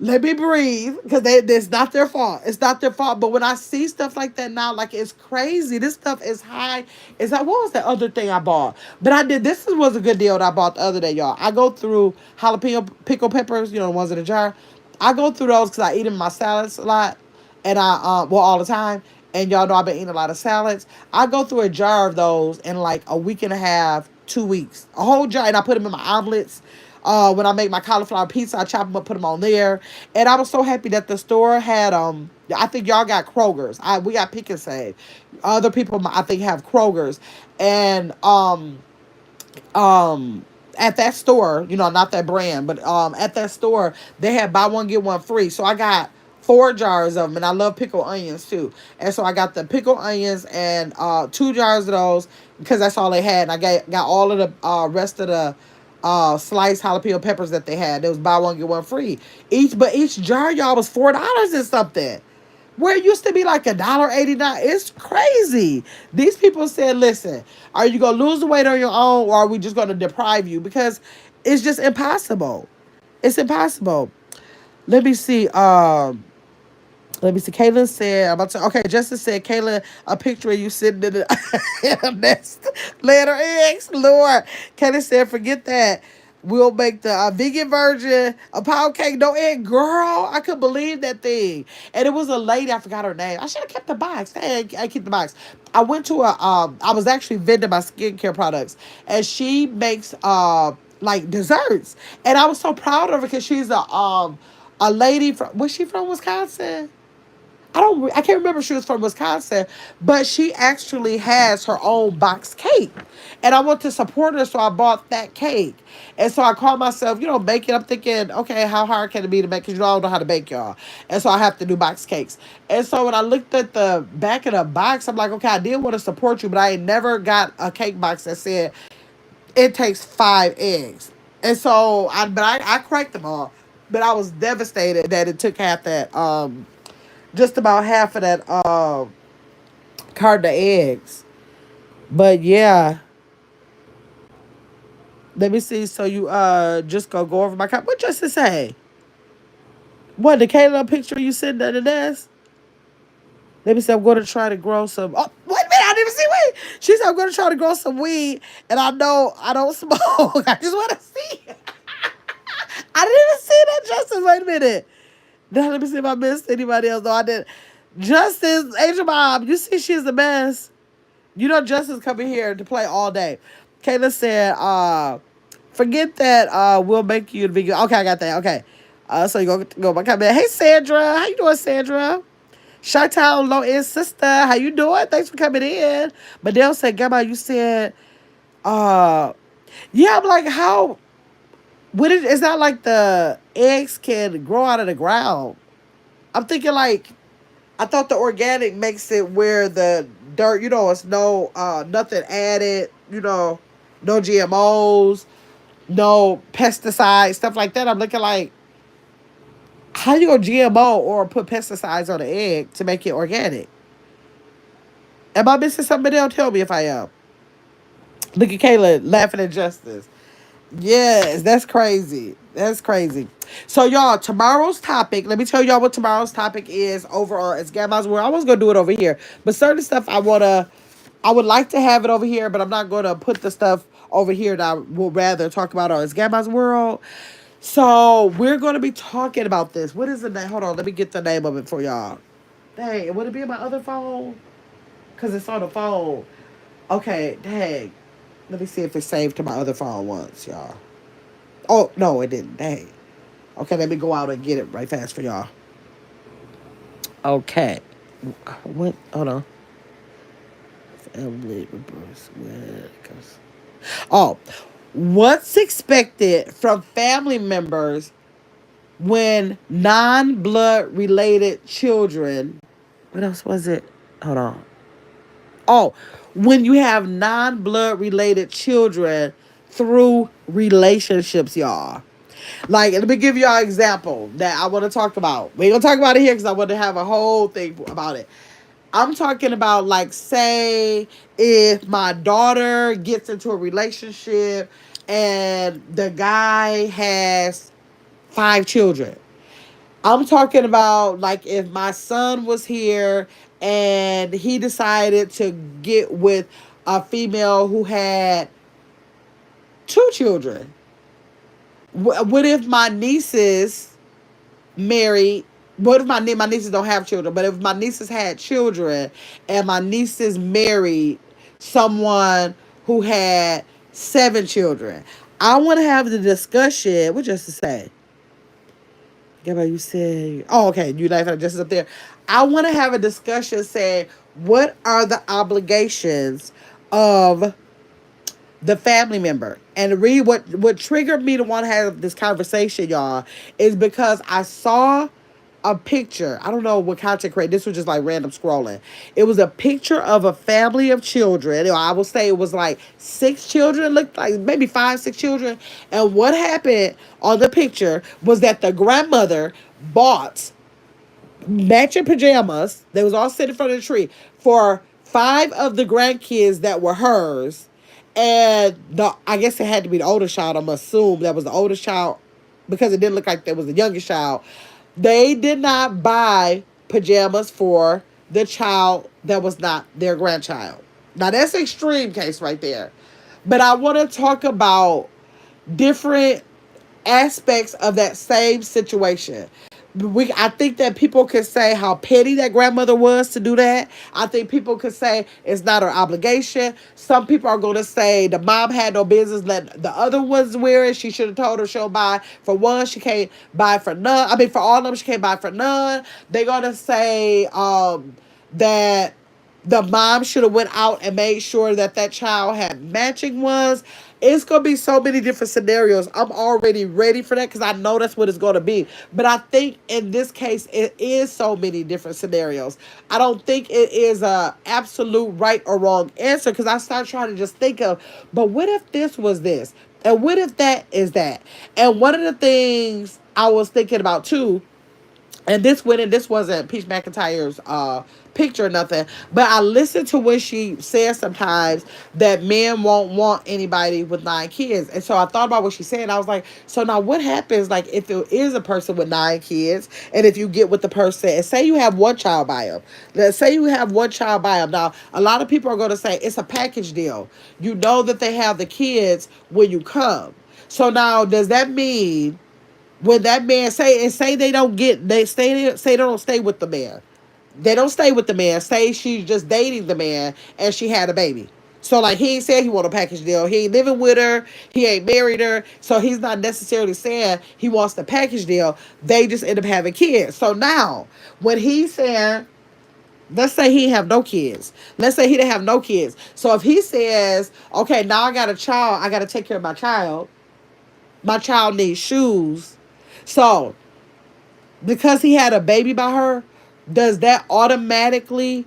let me breathe, because it's not their fault. It's not their fault. But when I see stuff like that now, like, it's crazy. This stuff is high. It's like, what was the other thing I bought? But was a good deal that I bought the other day, y'all. I go through jalapeno pickle peppers, the ones in the jar. I go through those because I eat them in my salads a lot. And all the time. And y'all know I've been eating a lot of salads. I go through a jar of those in like a week and a half, 2 weeks. A whole jar. And I put them in my omelets. When I make my cauliflower pizza, I chop them up, put them on there. And I was so happy that the store had, I think y'all got Kroger's. We got Pick and Save. Other people, I think, have Kroger's. And, at that store, not that brand, but at that store, they had buy one get one free. So I got 4 jars of them, and I love pickled onions too. And so I got the pickled onions and 2 jars of those because that's all they had. And I got all of the rest of the sliced jalapeno peppers that they had. It was buy one get one free. Each jar, y'all, was $4 and something. Where it used to be like $1.89. It's crazy. These people said, listen, are you gonna lose the weight on your own, or are we just gonna deprive you? Because it's just impossible. It's impossible. Let me see. Kayla said, okay, Justin said, Kayla, a picture of you sitting in, in a nest, laying her eggs. Lord. Kayla said, forget that. We'll make the vegan version, a pound cake, no egg. Girl, I couldn't believe that thing. And it was a lady, I forgot her name. I should have kept the box. I keep the box. I went to I was actually vending my skincare products. And she makes, like, desserts. And I was so proud of her because she's a lady from, was she from Wisconsin? I can't remember if she was from Wisconsin, but she actually has her own box cake. And I want to support her, so I bought that cake. And so I called myself, baking. I'm thinking, okay, how hard can it be to make? Because I don't know how to bake, y'all. And so I have to do box cakes. And so when I looked at the back of the box, I'm like, okay, I did want to support you, but I ain't never got a cake box that said it takes 5 eggs. And so I cracked them all. But I was devastated that it took half that just about half of that carton of eggs. But yeah, let me see. So you just go over my cup. What just to say? What, the Kayla picture you sitting at the desk? Let me see. I'm going to try to grow some. Oh, wait a minute! I didn't see weed. She said I'm going to try to grow some weed, and I know I don't smoke. I just want to see. I didn't even see that, Justin. Wait a minute. Now let me see if I missed anybody else. No, I didn't. Justice, Angel Mom, you see she's the best. Justice coming here to play all day. Kayla said, forget that we'll make you the vegan. Okay, I got that. Okay. So you go my comment. Hey Sandra. How you doing, Sandra? Chi-Town Low End Sister. How you doing? Thanks for coming in. But they'll say, Gamma, you said, uh yeah, I'm like, how would it's not like the eggs can grow out of the ground. I'm thinking like I thought the organic makes it where the dirt, it's no nothing added, no GMOs, no pesticides, stuff like that. I'm looking like, how you gonna GMO or put pesticides on the egg to make it organic? Am I missing something? They'll tell me if I am. Look at Kayla laughing at Justice. Yes, that's crazy. That's crazy. So y'all, tomorrow's topic, let me tell y'all what tomorrow's topic is over on It's Gamma's World. I was gonna do it over here. But certain stuff I would like to have it over here, but I'm not gonna put the stuff over here that I would rather talk about on It's Gamma's World. So we're gonna be talking about this. What is the name? Hold on, let me get the name of it for y'all. Dang, would it be in my other phone? Cause it's on the phone. Okay, dang. Let me see if it's saved to my other phone once, y'all. Oh, no, it didn't. Dang. Okay, let me go out and get it right fast for y'all. Okay. What? Hold on. Family members. Oh, what's expected from family members when non-blood related children? What else was it? Hold on. Oh, when you have non-blood related children through relationships, y'all. Like, let me give y'all an example that I want to talk about. We ain't gonna talk about it here because I want to have a whole thing about it. I'm talking about, like, say if my daughter gets into a relationship and the guy has 5 children. I'm talking about, like, if my son was here and he decided to get with a female who had 2 children. What if my nieces married? What if my nieces don't have children? But if my nieces had children and my nieces married someone who had 7 children, I want to have the discussion. What just to say? Gabrielle, you said, oh, okay, you like just up there. I want to have a discussion saying, what are the obligations of the family member? And read what triggered me to want to have this conversation, y'all, is because I saw a picture. I don't know what content created. This was just like random scrolling. It was a picture of a family of children. I will say it was like 6 children, looked like maybe 5, 6 children. And what happened on the picture was that the grandmother bought matching pajamas. They was all sitting in front of the tree for 5 of the grandkids that were hers. And I guess it had to be the oldest child. I'm assume that was the oldest child because it didn't look like there was the youngest child. They did not buy pajamas for the child that was not their grandchild. Now that's an extreme case right there. But I want to talk about different aspects of that same situation. I think that people could say how petty that grandmother was to do that. I think people could say it's not her obligation. Some people are going to say the mom had no business letting the other ones wear it. She should have told her she'll buy for one. She can't buy for none. I mean, for all of them, she can't buy for none. They're going to say that the mom should have went out and made sure that that child had matching ones. It's going to be so many different scenarios. I'm already ready for that because I know that's what it's going to be. But I think in this case, it is so many different scenarios. I don't think it is a absolute right or wrong answer because I started trying to just think of, but what if this was this? And what if that is that? And one of the things I was thinking about too, and this wasn't Peach McIntyre's picture or nothing, but I listened to what she says sometimes that men won't want anybody with 9 kids. And so I thought about what she said. And I was like, so now what happens, like, if there is a person with 9 kids and if you get with the person and say you have one child by them, let's say you have one child by them. Now, a lot of people are going to say it's a package deal. You know that they have the kids when you come. So now does that mean when that man say they don't get they don't stay with the man, they don't stay with the man, say she's just dating the man and she had a baby, so like he ain't said he want a package deal, he ain't living with her, he ain't married her, so he's not necessarily saying he wants the package deal, they just end up having kids. So now when he's saying, let's say he have no kids, let's say he didn't have no kids, so if he says, okay, now I got a child, I got to take care of my child needs shoes. So, because he had a baby by her, does that automatically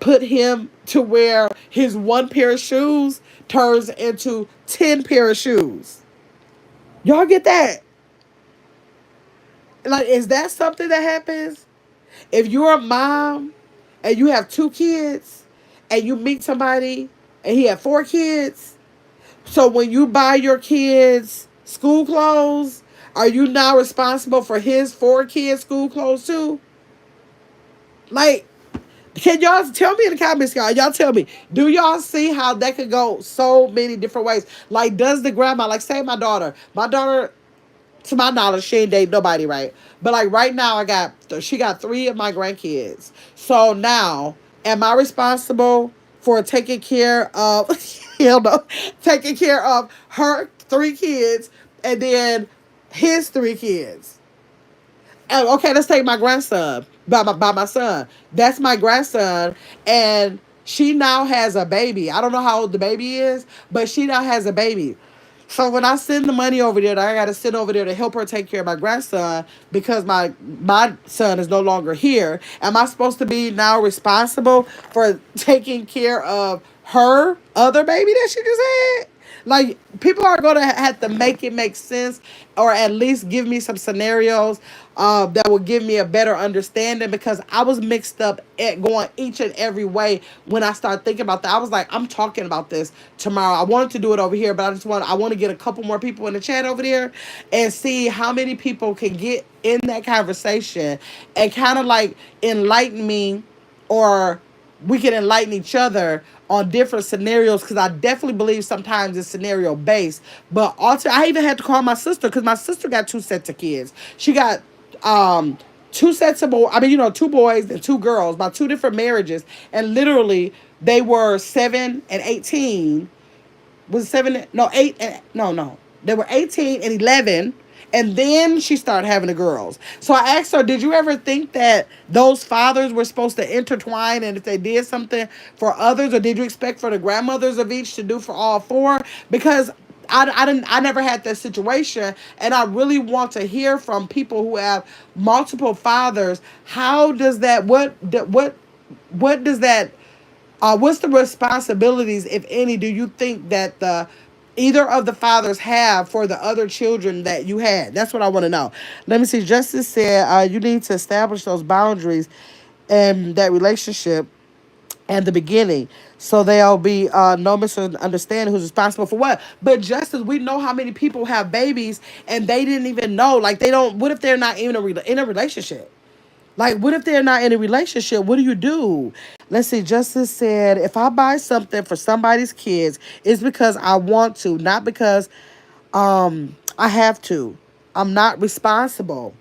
put him to where his one pair of shoes turns into 10 pair of shoes? Y'all get that? Like, is that something that happens? If you're a mom and you have 2 kids and you meet somebody and he had 4 kids, so when you buy your kids school clothes, are you now responsible for his 4 kids' school clothes too? Like, can y'all tell me in the comments, y'all? Y'all tell me, do y'all see how that could go so many different ways? Like, does the grandma, like, say my daughter, to my knowledge, she ain't date nobody, right? But like right now, she got 3 of my grandkids. So now, am I responsible for taking care of, taking care of her 3 kids and then his 3 kids? And okay, let's take my grandson. by my son. That's my grandson, and she now has a baby. I don't know how old the baby is, but she now has a baby. So when I send the money over there, I gotta send over there to help her take care of my grandson because my son is no longer here. Am I supposed to be now responsible for taking care of her other baby that she just had? Like, people are gonna have to make it make sense, or at least give me some scenarios that will give me a better understanding, because I was mixed up at going each and every way when I started thinking about that. I was like, I'm talking about this tomorrow. I wanted to do it over here, but I want to get a couple more people in the chat over there and see how many people can get in that conversation and kind of like enlighten me, or we can enlighten each other on different scenarios, because I definitely believe sometimes it's scenario based. But also, I even had to call my sister, because my sister got two sets of kids. She got um two sets of boys. I mean, two boys and two girls by two different marriages, and literally they were 7 and 18. Was it seven? No, eight. And, no. They were 18 and 11, and then she started having the girls. So I asked her, "Did you ever think that those fathers were supposed to intertwine, and if they did something for others, or did you expect for the grandmothers of each to do for all four?" Because I never had that situation, and I really want to hear from people who have multiple fathers. How does that? What does that? What's the responsibilities, if any, do you think that the either of the fathers have for the other children that you had? That's what I want to know. Let me see. Justice said you need to establish those boundaries and that relationship and the beginning, so there'll be no misunderstanding who's responsible for what. But Justice, we know how many people have babies and they didn't even know. Like, they don't. What if they're not even in a relationship? Like, what if they're not in a relationship? What do you do? Let's see. Justice said, if I buy something for somebody's kids, it's because I want to, not because I have to. I'm not responsible.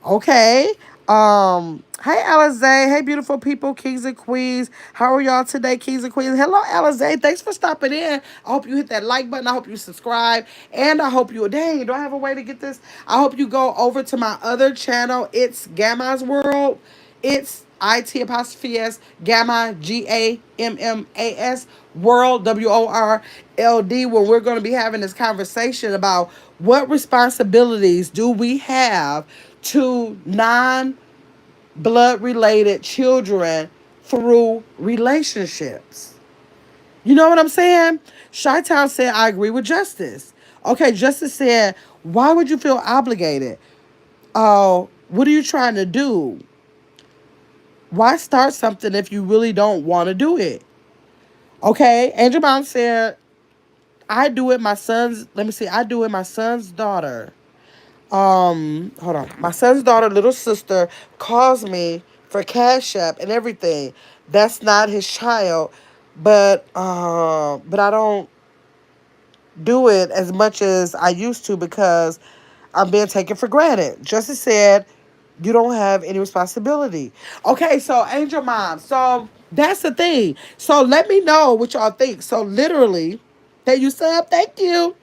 Okay. Hey Alizé. Hey beautiful people, kings and queens. How are y'all today, kings and queens? Hello, Alizé. Thanks for stopping in. I hope you hit that like button. I hope you subscribe. And I hope you, dang, do I have a way to get this? I hope you go over to my other channel. It's Gamma's World. It's IT' Gamma GAMMAS World WORLD, where we're going to be having this conversation about what responsibilities do we have to non-blood related children through relationships. You know what I'm saying? Chi-Town said, I agree with Justice. Okay, Justice said, why would you feel obligated? What are you trying to do? Why start something if you really don't want to do it? Okay, Angel Mom said, I do it my son's, let me see, I do it my son's daughter. Hold on. My son's daughter, little sister, calls me for Cash App and everything. That's not his child, but I don't do it as much as I used to because I'm being taken for granted. Justice said, you don't have any responsibility. Okay, so Angel Mom. So that's the thing. So let me know what y'all think. So literally, thank you, sub. Thank you.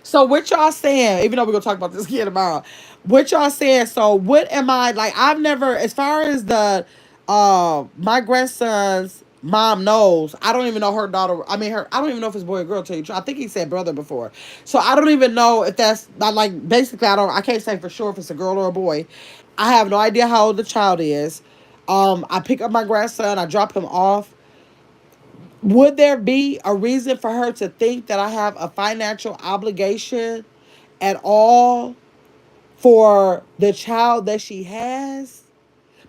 So what y'all saying, even though we're gonna talk about this again tomorrow, what y'all saying, so what am I like, I've never, as far as the my grandson's mom knows, I don't even know her daughter, I mean her, I don't even know if it's boy or girl, tell you the truth. I think he said brother before. So I don't even know if that's not, like, basically I can't say for sure if it's a girl or a boy. I have no idea how old the child is. I pick up my grandson, I drop him off. Would there be a reason for her to think that I have a financial obligation at all for the child that she has?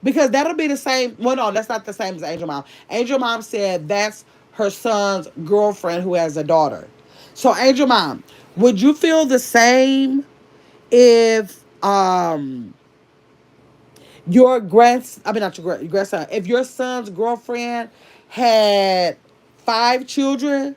Because that'll be the same. Well, no, that's not the same as Angel Mom. Angel Mom said that's her son's girlfriend who has a daughter. So, Angel Mom, would you feel the same if your I mean, not your grandson, if your son's girlfriend had 5 children?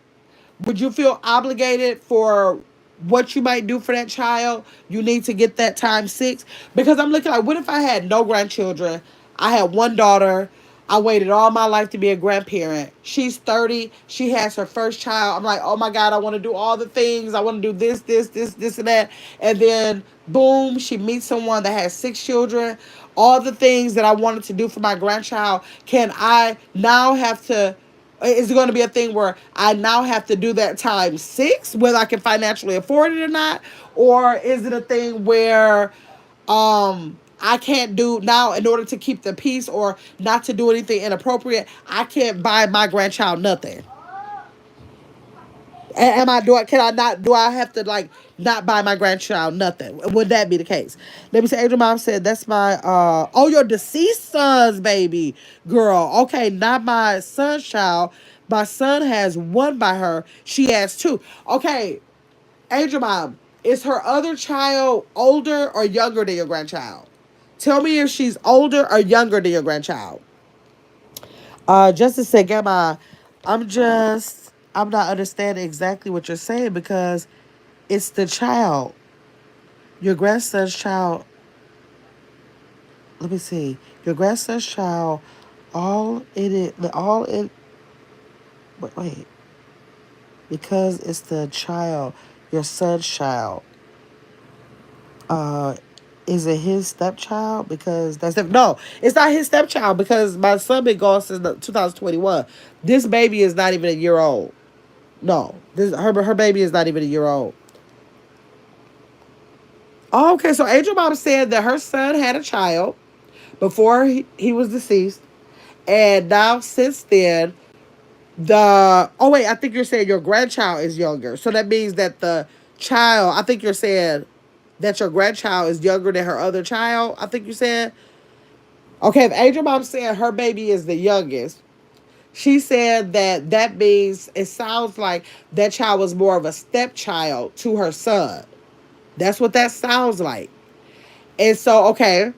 Would you feel obligated for what you might do for that child? You need to get that times 6. Because I'm looking like, what if I had no grandchildren? I had one daughter. I waited all my life to be a grandparent. She's 30. She has her first child. I'm like, oh my God, I want to do all the things. I want to do this, and that. And then, boom, she meets someone that has 6 children. all the things that I wanted to do for my grandchild, can I now have to, is it going to be a thing where I now have to do that times six, whether I can financially afford it or not? Or is it a thing where I can't do now, in order to keep the peace or not to do anything inappropriate, I can't buy my grandchild nothing? Am I, do I, can I not, do I have to like not buy my grandchild nothing? Would that be the case? Let me say, Angel Mom said, that's my, oh, your deceased son's baby girl. Okay, not my son's child. My son has one by her. She has two. Okay, Angel Mom, is her other child older or younger than your grandchild? Tell me if she's older or younger than your grandchild. Justice said, Grandma, I'm not understanding exactly what you're saying, because it's the child, your grandson's child. Let me see. Your grandson's child, all it, wait, because it's the child, your son's child. Uh, is it his stepchild? Because no, it's not his stepchild, because my son been gone since 2021. This baby is not even a year old. No, this her baby is not even a year old. Oh, okay, so Angel Mom said that her son had a child before he was deceased, and now since then, oh wait, I think you're saying your grandchild is younger, so that means that the child. I think you're saying that your grandchild is younger than her other child. I think you said. Okay, if Angel Mom said her baby is the youngest, she said that that means, it sounds like that child was more of a stepchild to her son. That's what that sounds like. And so, okay.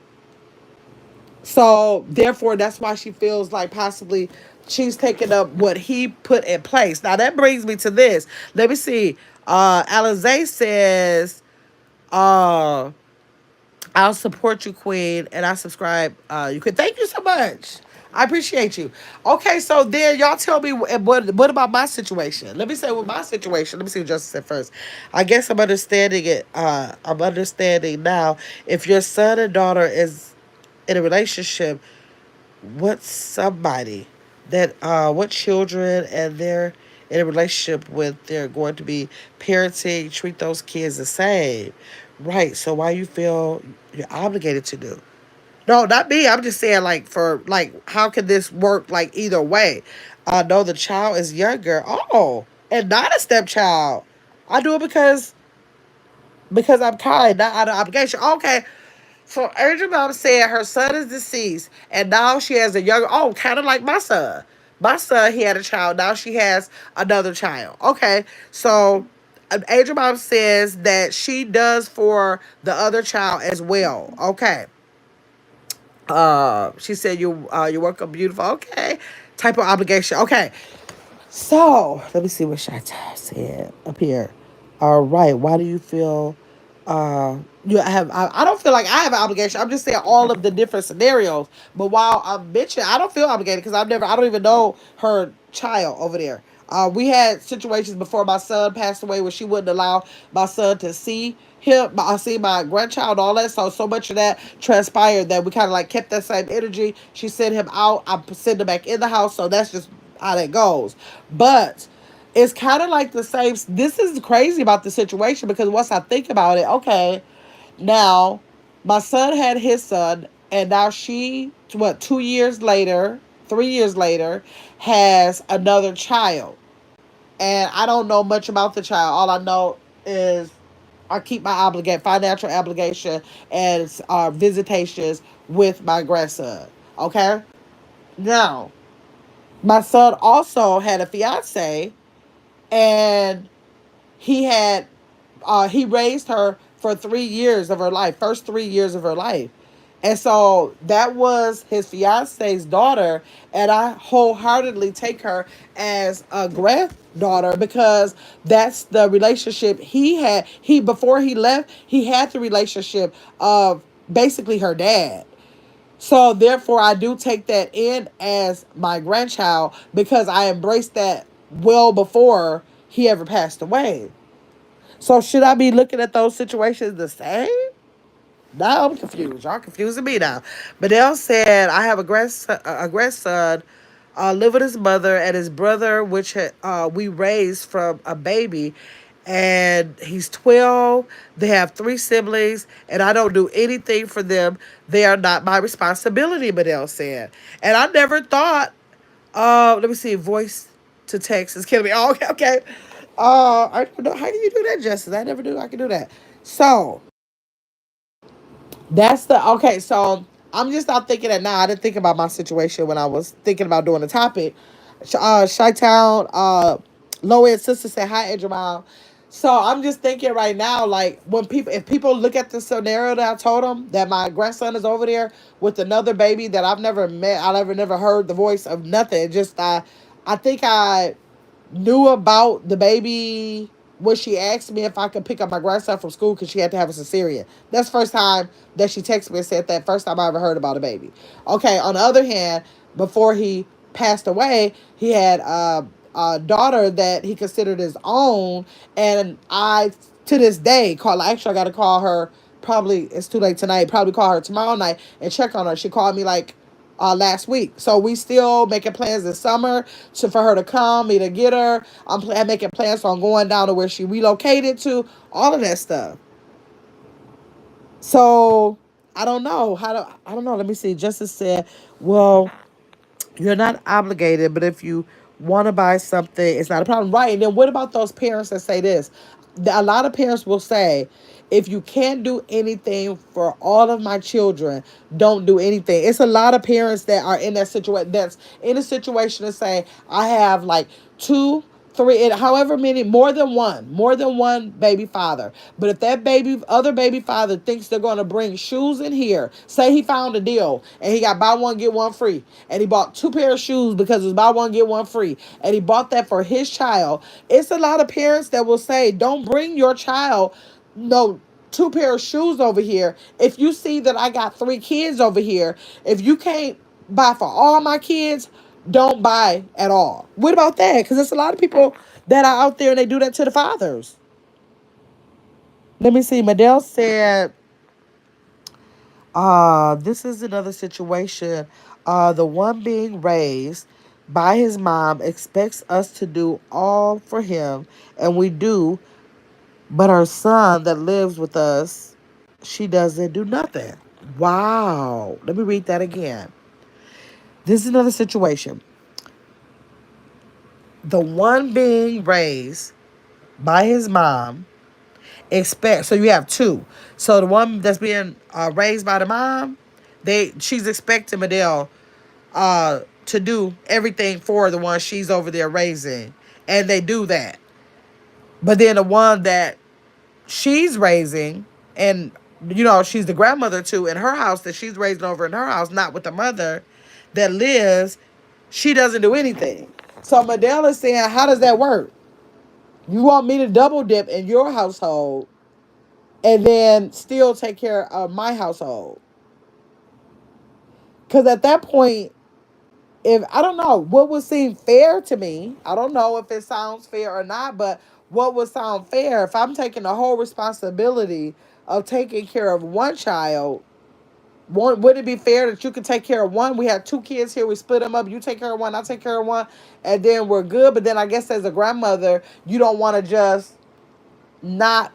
So, therefore, that's why she feels like possibly she's taking up what he put in place. Now, that brings me to this. Let me see. Alizé says, uh, I'll support you, Queen, and I subscribe. You could. Thank you so much. I appreciate you. Okay, so then y'all tell me what about my situation? Let me say with my situation. Let me see what Justice said first. I guess I'm understanding it. I'm understanding now. If your son and daughter is in a relationship, what somebody that what children and they're in a relationship with, they're going to be parenting, treat those kids the same, right? So why you feel you're obligated to do? No, not me. I'm just saying, like, for like, how can this work like either way? No, the child is younger. Oh, and not a stepchild. I do it because I'm kind, not out of obligation. Okay, so Angel Mom said her son is deceased, and now she has a younger. Oh, kind of like my son. My son, he had a child. Now she has another child. Okay, so Angel Mom says that she does for the other child as well. Okay. She said you work up beautiful. Okay, type of obligation. Okay, so let me see what Shanta said up here. All right, why do you feel you have? I don't feel like I have an obligation. I'm just saying all of the different scenarios. But while I'm mentioning, I don't feel obligated because I don't even know her child over there. We had situations before my son passed away where she wouldn't allow my son to see him, see my grandchild, all that. So much of that transpired that we kind of like kept that same energy. She sent him out. I sent him back in the house. So that's just how that goes. But it's kind of like the same. This is crazy about the situation because once I think about it, okay, now my son had his son, and now she, what, 2 years later, 3 years later, has another child. And I don't know much about the child. All I know is I keep my financial obligation and visitations with my grandson. Okay? Now, my son also had a fiance, and he had he raised her for 3 years of her life, first 3 years of her life. And so that was his fiance's daughter, and I wholeheartedly take her as a granddaughter because that's the relationship he had. He, before he left, he had the relationship of basically her dad. So therefore, I do take that in as my grandchild because I embraced that well before he ever passed away. So should I be looking at those situations the same? Now I'm confused. Y'all confusing me now. Badell said, I have a grandson, live with his mother and his brother, which we raised from a baby. And he's 12. They have three siblings, and I don't do anything for them. They are not my responsibility, Badell said. And I never thought, let me see, voice to text is killing me. Oh, okay, okay. I don't know. How do you do that, Justice? I never do. I can do that. So, that's the okay. So I'm just not thinking that now. I didn't think about my situation when I was thinking about doing the topic. Chi-Town, low end sister said hi, Ed Jamal. So I'm just thinking right now, like when people, if people look at the scenario that I told them that my grandson is over there with another baby that I've never met, I've never heard the voice of nothing. Just I think I knew about the baby when she asked me if I could pick up my grandson from school because she had to have a cesarean. That's the first time that she texted me and said that. First time I ever heard about a baby. Okay, on the other hand, before he passed away, he had a daughter that he considered his own. And I, to this day, actually, I got to call her probably, it's too late tonight, probably call her tomorrow night and check on her. She called me like last week. So we still making plans this summer for her to come, me to get her. I'm making plans on going down to where she relocated to, all of that stuff. So I don't know I don't know. Let me see. Justice said, well, you're not obligated, but if you want to buy something, it's not a problem. Right. And then what about those parents that say this? A lot of parents will say, if you can't do anything for all of my children, don't do anything. It's a lot of parents that are in that situation, that's in a situation to say, I have like two, three, and however many, more than one baby father. But if that other baby father thinks they're going to bring shoes in here, say he found a deal and he got buy one get one free, and he bought two pair of shoes because it was buy one get one free, and he bought that for his child. It's a lot of parents that will say, don't bring your child no two pair of shoes over here. If you see that I got three kids over here, if you can't buy for all my kids, don't buy at all. What about that? Because there's a lot of people that are out there and they do that to the fathers. Let me see. Madell said, this is another situation. The one being raised by his mom expects us to do all for him, and we do, but our son that lives with us, she doesn't do nothing. Wow. Let me read that again. This is another situation. The one being raised by his mom expect, so you have two. So the one that's being raised by the mom, she's expecting Madell to do everything for the one she's over there raising, and they do that. But then the one that she's raising, and she's the grandmother to in her house, that she's raising over in her house, not with the mother that lives, she doesn't do anything. So Madell is saying, how does that work? You want me to double dip in your household and then still take care of my household? Because at that point, if I don't know what would seem fair to me, I don't know if it sounds fair or not, but what would sound fair if I'm taking the whole responsibility of taking care of one child? Would it be fair that you could take care of one? We have two kids here. We split them up. You take care of one. I take care of one, and then we're good. But then I guess as a grandmother, you don't want to just not,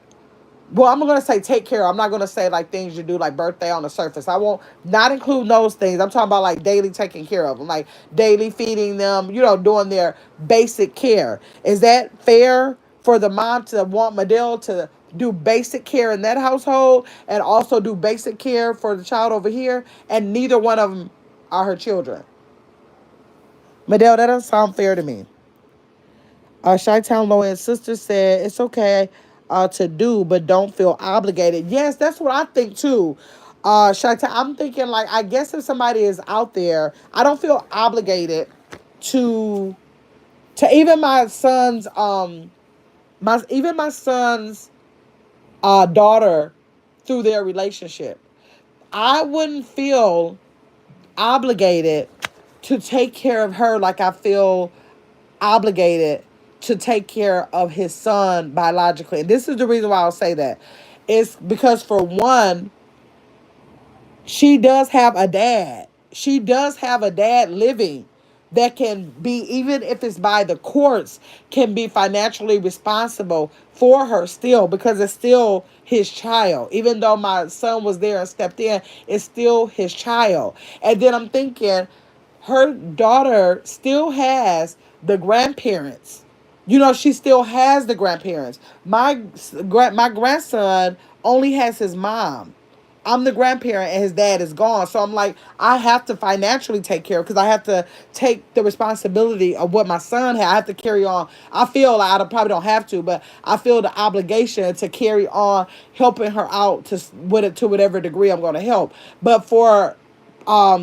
well, I'm going to say take care. I'm not going to say like things you do like birthday on the surface. I won't not include those things. I'm talking about like daily taking care of them, like daily feeding them, doing their basic care. Is that fair for the mom to want Madell to do basic care in that household and also do basic care for the child over here, and neither one of them are her children? Madell, that doesn't sound fair to me. Chi-Town Low End Sister said it's okay to do, but don't feel obligated. Yes, that's what I think too. Chi-Town, I'm thinking like, I guess if somebody is out there, I don't feel obligated to even my son's my son's daughter through their relationship. I wouldn't feel obligated to take care of her like I feel obligated to take care of his son biologically. And this is the reason why I'll say that. It's because for one, she does have a dad. She does have a dad living that can be, even if it's by the courts, can be financially responsible for her still, because it's still his child. Even though my son was there and stepped in, it's still his child. And then I'm thinking, her daughter still has the grandparents. You know, she still has the grandparents. My grandson only has his mom. I'm the grandparent and his dad is gone. So I'm like, I have to financially take care of, because I have to take the responsibility of what my son had. I have to carry on. I feel like I probably don't have to, but I feel the obligation to carry on helping her out to whatever degree I'm going to help. But for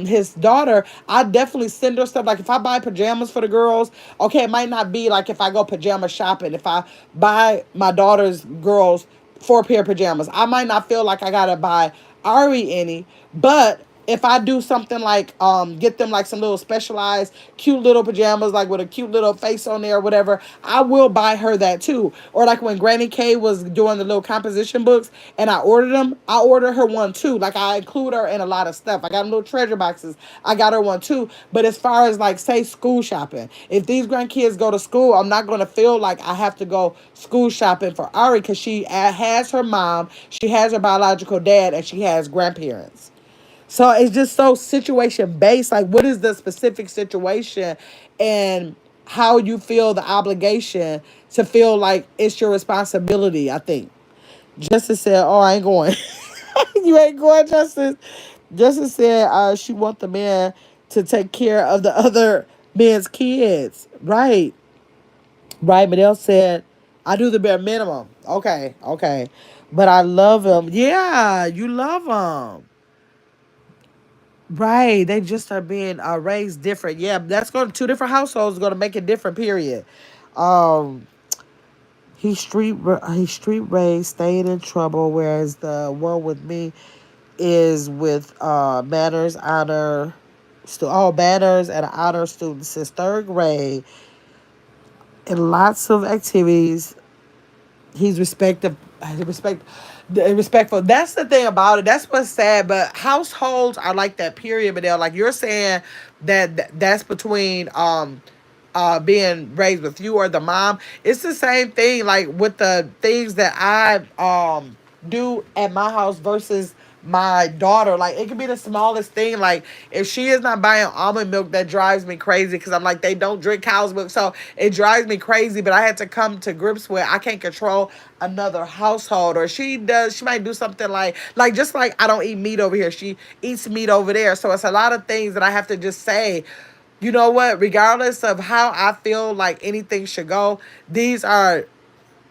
his daughter, I definitely send her stuff. Like if I buy pajamas for the girls, okay, it might not be like if I go pajama shopping. If I buy my daughter's girls 4 pair of pajamas, I might not feel like I gotta buy Ari any, but if I do something like get them like some little specialized cute little pajamas like with a cute little face on there or whatever, I will buy her that too. Or like when Granny K was doing the little composition books and I ordered them, I ordered her one too. Like I include her in a lot of stuff. I got them little treasure boxes, I got her one too. But as far as like say school shopping, if these grandkids go to school, I'm not going to feel like I have to go school shopping for Ari, because she has her mom, she has her biological dad, and she has grandparents. So it's just so situation based. Like, what is the specific situation and how you feel the obligation to feel like it's your responsibility, I think. Justice said, oh, I ain't going. You ain't going, Justice. Justice said she want the man to take care of the other men's kids. Right. Right. Madelle said, I do the bare minimum. Okay. Okay. But I love him. Yeah, you love him. Right, they just are being raised different. Yeah, that's going to two different households going to make it different. Period. Um, he street raised, stayed in trouble, whereas the one with me is with manners, honor, all manners and honor students since 3rd grade, and lots of activities. He's respectful. That's the thing about it. That's what's sad. But households are like that. Period. But they're like you're saying that's between being raised with you or the mom. It's the same thing. Like with the things that I do at my house versus my daughter. Like it could be the smallest thing. Like if she is not buying almond milk, that drives me crazy, because I'm like, they don't drink cow's milk, so it drives me crazy. But I had to come to grips with I can't control another household. Or she might do something like just like I don't eat meat over here, she eats meat over there. So it's a lot of things that I have to just say, you know what, regardless of how I feel like anything should go, these are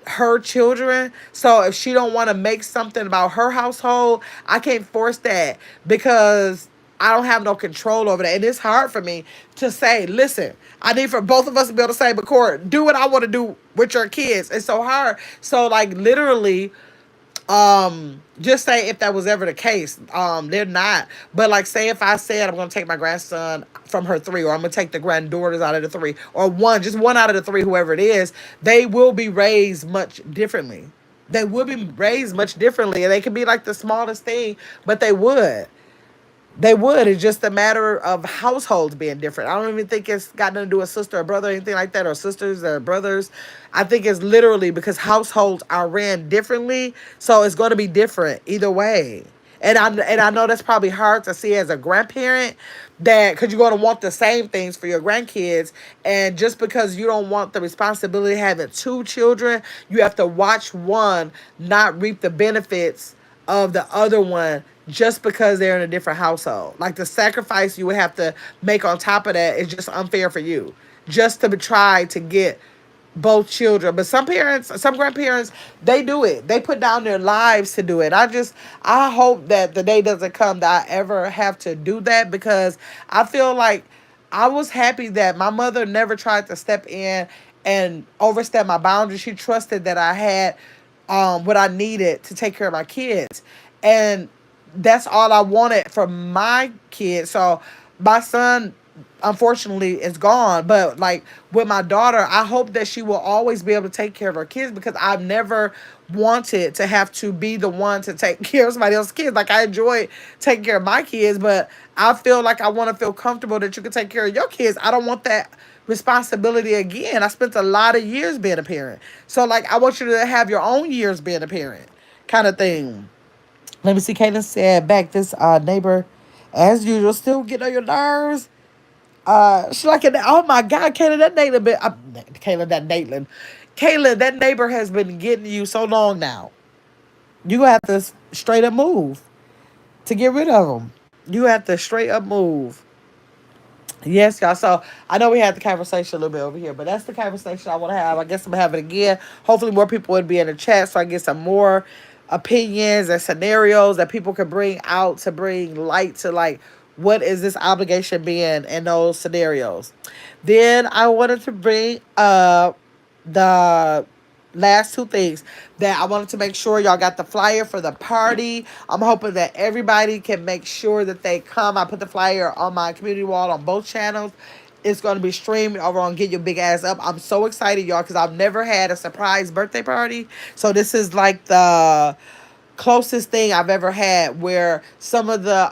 her children. So if she don't want to make something about her household, I can't force that, because I don't have no control over that. And it's hard for me to say, listen, I need for both of us to be able to say, but Court, do what I want to do with your kids. It's so hard. So like literally, just say if that was ever the case, they're not. But like say if I said I'm gonna take my grandson from her 3, or I'm gonna take the granddaughters out of the 3, or one, just one out of the 3, whoever it is, they will be raised much differently. They would be raised much differently, and they could be like the smallest thing, but they would. They would. It's just a matter of households being different. I don't even think it's got nothing to do with sister or brother or anything like that, or sisters or brothers. I think it's literally because households are ran differently, so it's going to be different either way. And I know that's probably hard to see as a grandparent, that because you're going to want the same things for your grandkids, and just because you don't want the responsibility of having 2 children, you have to watch one not reap the benefits of the other one just because they're in a different household. Like the sacrifice you would have to make on top of that is just unfair for you, just to try to get both children. But some parents, some grandparents, they do it. They put down their lives to do it. I hope that the day doesn't come that I ever have to do that, because I feel like I was happy that my mother never tried to step in and overstep my boundaries. She trusted that I had what I needed to take care of my kids. And that's all I wanted for my kids. So my son unfortunately is gone. But like with my daughter, I hope that she will always be able to take care of her kids, because I've never wanted to have to be the one to take care of somebody else's kids. Like, I enjoy taking care of my kids, but I feel like I want to feel comfortable that you can take care of your kids. I don't want that responsibility again. I spent a lot of years being a parent. So like, I want you to have your own years being a parent, kind of thing. Let me see. Caitlin said back, this neighbor, as usual, still getting on your nerves. She like, oh my God, Kayla, that Nathan been, Kayla, that Nathan, Kayla, that neighbor has been getting you so long now. You gonna have to straight up move to get rid of them. You have to straight up move. Yes, y'all. So I know we had the conversation a little bit over here, but that's the conversation I want to have. I guess I'm gonna have it again. Hopefully, more people would be in the chat, so I get some more opinions and scenarios that people can bring out to bring light to, like, what is this obligation being in those scenarios. Then I wanted to bring up the last two things that I wanted to make sure y'all got the flyer for the party. I'm hoping that everybody can make sure that they come. I put the flyer on my community wall on both channels. It's going to be streamed over on Get Your Big Ass Up. I'm so excited, y'all, because I've never had a surprise birthday party. So this is like the closest thing I've ever had, where some of the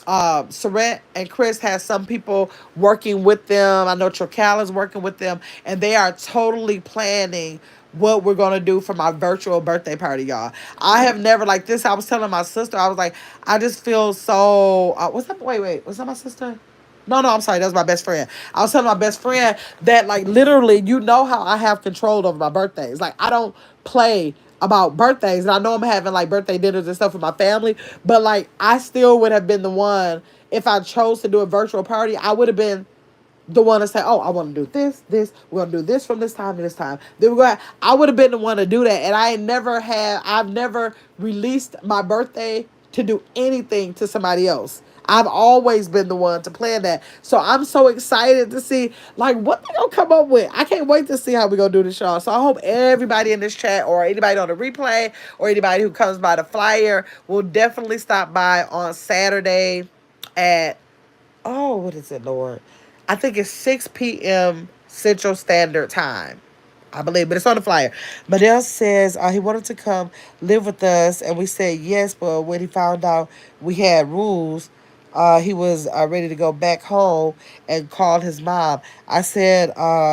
Saret and Chris has some people working with them. I know Trocal is working with them, and they are totally planning what we're gonna do for my virtual birthday party, y'all. I have never, like this. I was telling my sister, I was like, I just feel so. What's that? Wait, was that my sister? No, I'm sorry. That was my best friend. I was telling my best friend that, like, literally, you know how I have control over my birthdays. Like, I don't play about birthdays. And I know I'm having, like, birthday dinners and stuff with my family. But, like, I still would have been the one, if I chose to do a virtual party, I would have been the one to say, oh, I want to do this. We're going to do this from this time to this time. Then we're going to, I would have been the one to do that. And I've never released my birthday to do anything to somebody else. I've always been the one to plan that. So I'm so excited to see, like, what they gonna come up with. I can't wait to see how we gonna do this, y'all. So I hope everybody in this chat, or anybody on the replay, or anybody who comes by the flyer, will definitely stop by on Saturday at, oh, what is it, Lord? I think it's 6 p.m. Central Standard Time, I believe, but it's on the flyer. Madell says he wanted to come live with us, and we said yes, but when he found out we had rules, he was ready to go back home and called his mom. I said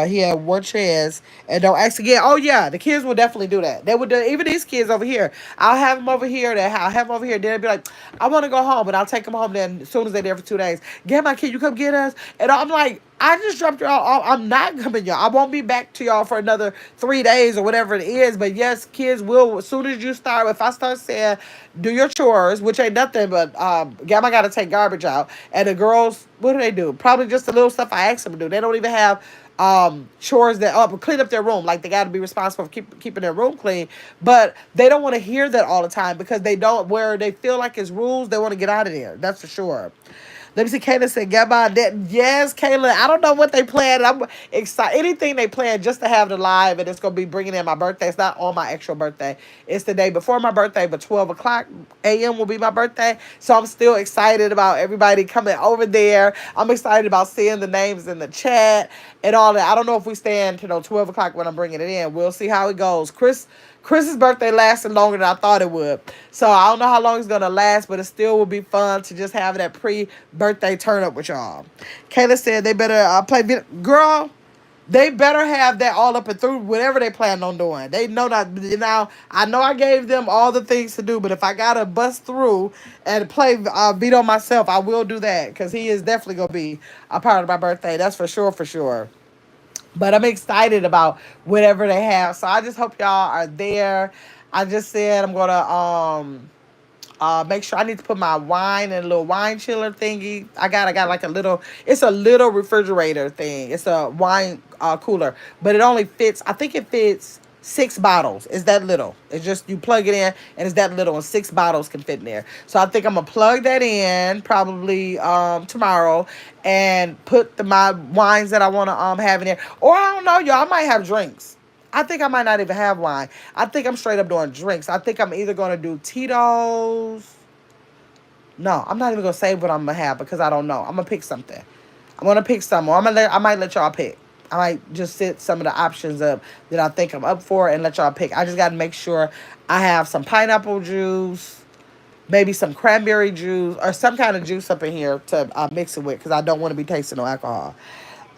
he had one chance and don't ask again. Oh yeah, the kids will definitely do that. They would do, even these kids over here. I'll have them over here. I'll have them over here. Then they'll be like, I want to go home, but I'll take them home then as soon as they're there for 2 days. Get my kid, you come get us. And I'm like, I just dropped y'all off. I'm not coming, y'all. I won't be back to y'all for another 3 days or whatever it is. But yes, kids will, as soon as you start, if I start saying, do your chores, which ain't nothing but Gamma got to take garbage out. And the girls, what do they do? Probably just the little stuff I ask them to do. They don't even have chores that clean up their room. Like, they got to be responsible for keeping their room clean. But they don't want to hear that all the time, because they don't, where they feel like it's rules, they want to get out of there. That's for sure. Let me see. Kayla said, "Get my that." Yes, Kayla. I don't know what they planned. I'm excited. Anything they plan just to have the live, and it's gonna be bringing in my birthday. It's not on my actual birthday. It's the day before my birthday, but 12 o'clock a.m. will be my birthday. So I'm still excited about everybody coming over there. I'm excited about seeing the names in the chat and all that. I don't know if we stand to 12 o'clock when I'm bringing it in. We'll see how it goes. Chris's birthday lasted longer than I thought it would. So I don't know how long it's going to last, but it still will be fun to just have that pre-birthday turn up with y'all. Kayla said they better play video. Girl, they better have that all up and through whatever they plan on doing. They know that now. I know I gave them all the things to do, but if I got to bust through and play Vito myself, I will do that, because he is definitely going to be a part of my birthday. That's for sure, for sure. But I'm excited about whatever they have. So I just hope y'all are there. I just said I'm gonna make sure I need to put my wine in a little wine chiller thingy. I got like a little, it's a little refrigerator thing. It's a wine cooler. But it only fits, I think it fits 6 bottles. It's that little. It's just, you plug it in and it's that little, and 6 bottles can fit in there. So I think I'm gonna plug that in probably tomorrow, and put my wines that I wanna have in there. Or I don't know, y'all, I might have drinks. I think I might not even have wine. I think I'm straight up doing drinks. I think I'm either gonna do Tito's. No, I'm not even gonna say what I'm gonna have, because I don't know. I'm gonna pick something. I'm gonna pick some more. I might let y'all pick. I might just set some of the options up that I think I'm up for and let y'all pick. I just gotta make sure I have some pineapple juice, maybe some cranberry juice, or some kind of juice up in here to mix it with because I don't want to be tasting no alcohol.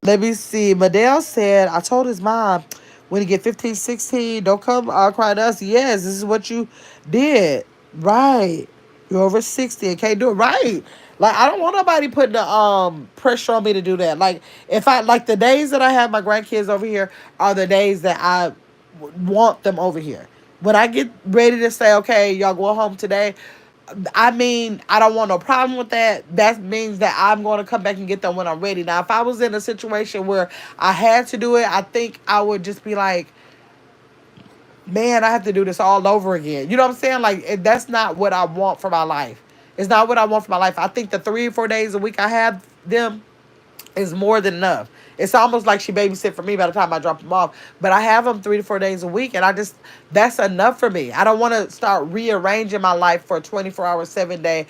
Let me see. Madell said, I told his mom, when he get 15, 16, don't come cry to us. Yes, this is what you did. Right. You're over 60 and can't do it. Right. Like, I don't want nobody putting the pressure on me to do that. Like, if I, like, the days that I have my grandkids over here are the days that I want them over here. When I get ready to say, okay, y'all go home today, I mean, I don't want no problem with that. That means that I'm going to come back and get them when I'm ready. Now, if I was in a situation where I had to do it, I think I would just be like, man, I have to do this all over again. You know what I'm saying? Like, that's not what I want for my life. It's not what I want for my life. I think the 3 or 4 days a week I have them is more than enough. It's almost like she babysit for me by the time I drop them off. But I have them 3 to 4 days a week, and that's enough for me. I don't want to start rearranging my life for a 24-hour, 7-day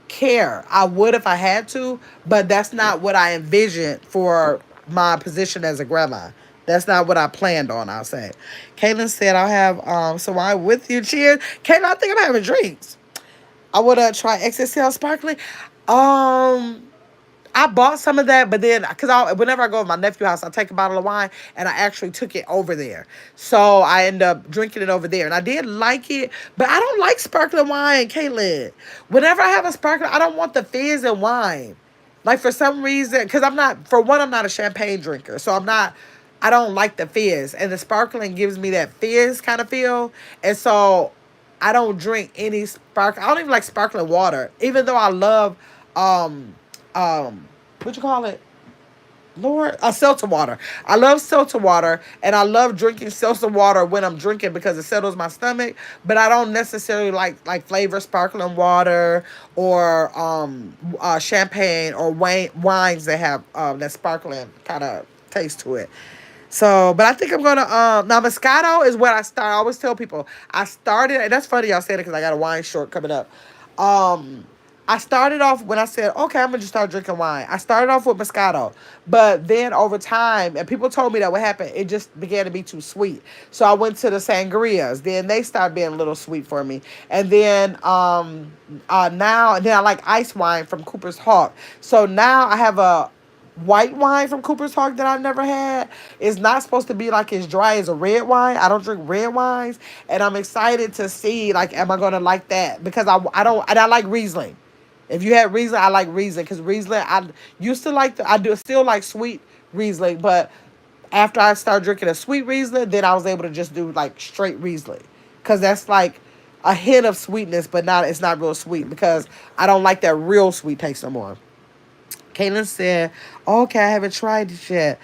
care. I would if I had to, but that's not what I envisioned for my position as a grandma. That's not what I planned on, I'll say. Caitlin said, I'll have some wine with you. Cheers. Caitlin, I think I'm having drinks. I would try XXL sparkling. I bought some of that, but then, whenever I go to my nephew's house, I take a bottle of wine, and I actually took it over there. So I end up drinking it over there. And I did like it, but I don't like sparkling wine, Caitlin. Whenever I have a sparkling, I don't want the fizz in wine. Like, for some reason, because I'm not a champagne drinker. So I don't like the fizz. And the sparkling gives me that fizz kind of feel. And so I don't drink any I don't even like sparkling water, even though I love, what you call it? Lord, seltzer water. I love seltzer water, and I love drinking seltzer water when I'm drinking because it settles my stomach. But I don't necessarily like flavor sparkling water or champagne or wines that have that sparkling kind of taste to it. So, but I think I'm gonna now Moscato is what I always tell people. I started, and that's funny y'all said it because I got a wine short coming up. I started off when I said, okay, I'm gonna just start drinking wine. I started off with Moscato, but then over time, and people told me that what happened, it just began to be too sweet. So I went to the sangrias. Then they started being a little sweet for me, and then now and then I like ice wine from Cooper's Hawk. So now I have a white wine from Cooper's Hawk that I've never had. It's not supposed to be like as dry as a red wine. I don't drink red wines, and I'm excited to see, like, am I gonna like that? Because I don't, and I like Riesling. If you had Riesling, I like Riesling because Riesling, I used to like I do still like sweet Riesling, but after I started drinking a sweet Riesling, then I was able to just do like straight Riesling because that's like a hint of sweetness, but it's not real sweet because I don't like that real sweet taste no more. Caitlin said, okay, I haven't tried it yet.